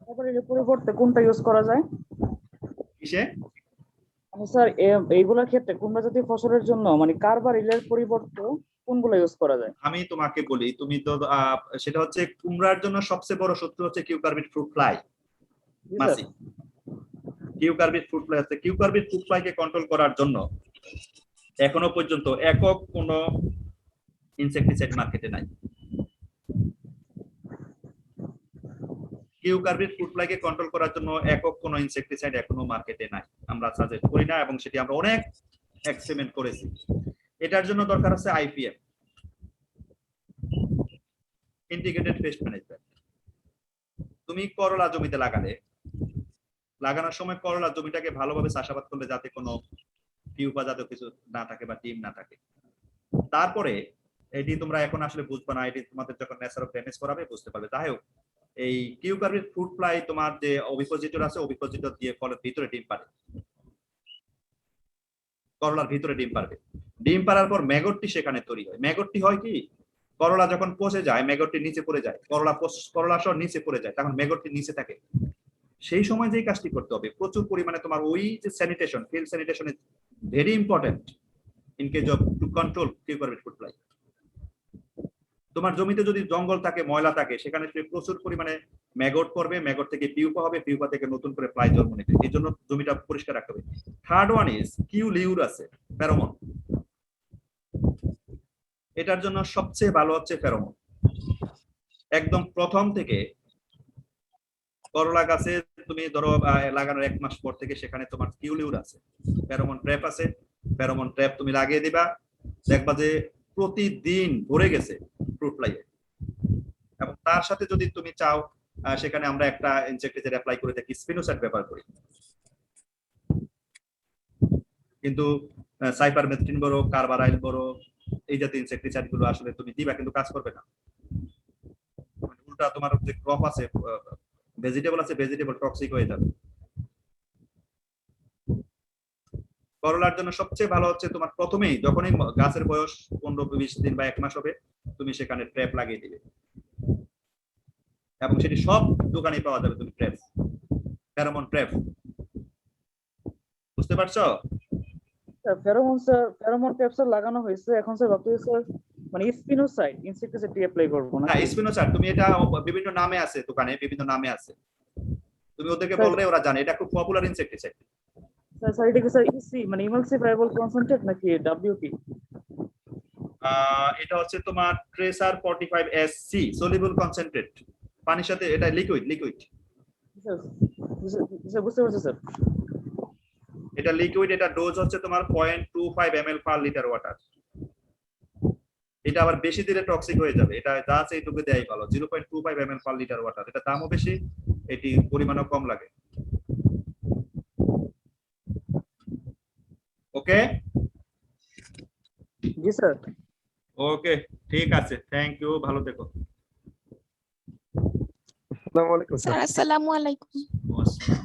কার্বারিলের পরিবর্তে কোনটা ইউজ করা যায়? কিসে? স্যার এইগুলোর ক্ষেত্রে কুমড়া জাতীয় ফসলের জন্য মানে কার্বারিলের পরিবর্তে কোনগুলো ইউজ করা যায়? আমি তোমাকে বলি, তুমি তো সেটা হচ্ছে কুমড়ার জন্য সবচেয়ে বড় শত্রু হচ্ছে কিউকারবিট ফ্রুট ফ্লাই, মাছি। কিউকারবিট ফ্রুট ফ্লাই আছে, কিউকারবিট ফ্রুট ফ্লাইকে কন্ট্রোল করার জন্য এখনো পর্যন্ত একক কোনো ইনসেক্টিসাইড মার্কেটে নাই। কিউকারবিট ফ্রুট ফ্লাইকে কন্ট্রোল করার জন্য একক কোনো ইনসেক্টিসাইড এখনো মার্কেটে নাই, আমরা সাজেস্ট করি না, এবং সেটি আমরা অনেক এক্সপেরিমেন্ট করেছি। এটার জন্য দরকার আছে আইপিএম, ইন্টিগ্রেটেড পেস্ট ম্যানেজমেন্ট। তুমি করলা জমিতে লাগানোর সময় করলা জমিটাকে ভালোভাবে চাষাবাদ করলে যাতে কোনো পিউপা জাতীয় কিছু না থাকে বা ডিম না থাকে। তারপরে এটি তোমরা এখন আসলে বুঝবে না, এটি তোমাদের যখন ন্যাচার অফ ড্যামেজ করাবে বুঝতে পারবে। যাই হোক, এই কিউকারবিট ফ্রুট ফ্লাই তোমার যে অভিপোজিটর আছে, অভিপোজিটর দিয়ে ফলের ভিতরে ডিম পারে, করলার ভিতরে ডিম পারবে। ডিম পারার পর ম্যাগটটি সেখানে তৈরি হয়। ম্যাগটটি হয় কি, করলা যখন পচে যায় ম্যাগটটি নিচে পড়ে যায়, করলা সহ নিচে পড়ে যায়, তখন ম্যাগটটি নিচে থাকে। সেই সময় যেই কাজটি করতে হবে, প্রচুর পরিমাণে তোমার ওই যে sanitation, field sanitation is very important in case of to control cucurbit fruit fly. তোমার জমিতে যদি জঙ্গল থাকে, ময়লা থাকে, সেখানে প্রচুর পরিমাণে ম্যাগট পড়বে, ম্যাগট থেকে পিউপা হবে, পিউপা থেকে নতুন করে ফ্লাই জন্ম নেবে। এই জন্য জমিটা পরিষ্কার রাখতে হবে। থার্ড ওয়ান ইজ কিউ লিউর আছে, ফেরোমন। এটার জন্য সবচেয়ে ভালো হচ্ছে ফেরোমন। একদম প্রথম থেকে করলা গাছে তুমি ধরো লাগানোর 1 মাস পর থেকে সেখানে তোমার কিউ লিউর আছে, ফেরোমন ট্র্যাপ আছে, ফেরোমন ট্র্যাপ তুমি লাগিয়ে দিবা, দেখবা যে প্রতিদিন ভরে গেছে ফ্রুট ফ্লাইয়ে। এবং তার সাথে যদি তুমি চাও, সেখানে আমরা একটা ইনসেক্টিসাইড অ্যাপ্লাই করে থাকি, স্পিনোসাইড ব্যবহার করি। কিন্তু সাইপারমেথ্রিন বড়, কার্বারাইল বড়, এই জাতীয় ইনসেক্টিসাইড গুলো আসলে তুমি দিবা কিন্তু কাজ করবে না। উল্টা তোমার যে ক্রপ আছে, ভেজিটেবল আছে, ভেজিটেবল টক্সিক হয়ে যাবে। করলার জন্য সবচেয়ে ভালো হচ্ছে তোমার প্রথমেই যখনই গাছের বয়স 15-20 দিন বা 1 মাস হবে তুমি সেখানে ট্র্যাপ লাগিয়ে দিবে, এবং সেটি সব দোকানে পাওয়া যাবে। তুমি ট্র্যাপ, ফেরোমন ট্র্যাপ, বুঝতে পারছো? ফেরোমন ট্র্যাপ স্যার লাগানো হয়েছে, এখন স্যার ভাবতেছি স্যার মানে স্পিনোসাইড ইনসেক্টিসাইড অ্যাপ্লাই করব না। হ্যাঁ, স্পিনোসাইড তুমি এটা বিভিন্ন নামে আছে, দোকানে বিভিন্ন নামে আছে, তুমি ওদেরকে বললে ওরা জানে এটা খুব পপুলার ইনসেক্টিসাইড। স্যার এটা কি স্যার ইসি মানে ইমালসিফাইবল কনসেন্ট্রেট নাকি ডব্লিউপি? এটা হচ্ছে তোমার ট্রেসার 45SC সলিউবল কনসেন্ট্রেট, পানির সাথে, এটা লিকুইড স্যার বুঝতে পারছি স্যার। এটা লিকুইড, এটা ডোজ হচ্ছে তোমার 0.25 ml পার লিটার ওয়াটার। এটা আবার বেশি দিলে টক্সিক হয়ে যাবে, এটা যা আছে এইটুকু দেয়াই ভালো, 0.25 ml পার লিটার ওয়াটার। এটা দামও বেশি, এটি পরিমাণও কম লাগে। ওকে জি স্যার। ওকে, ঠিক আছে, থ্যাংক ইউ, ভালো থেকো। আসসালামু আলাইকুম স্যার আসসালামু আলাইকুম। আসসালাম।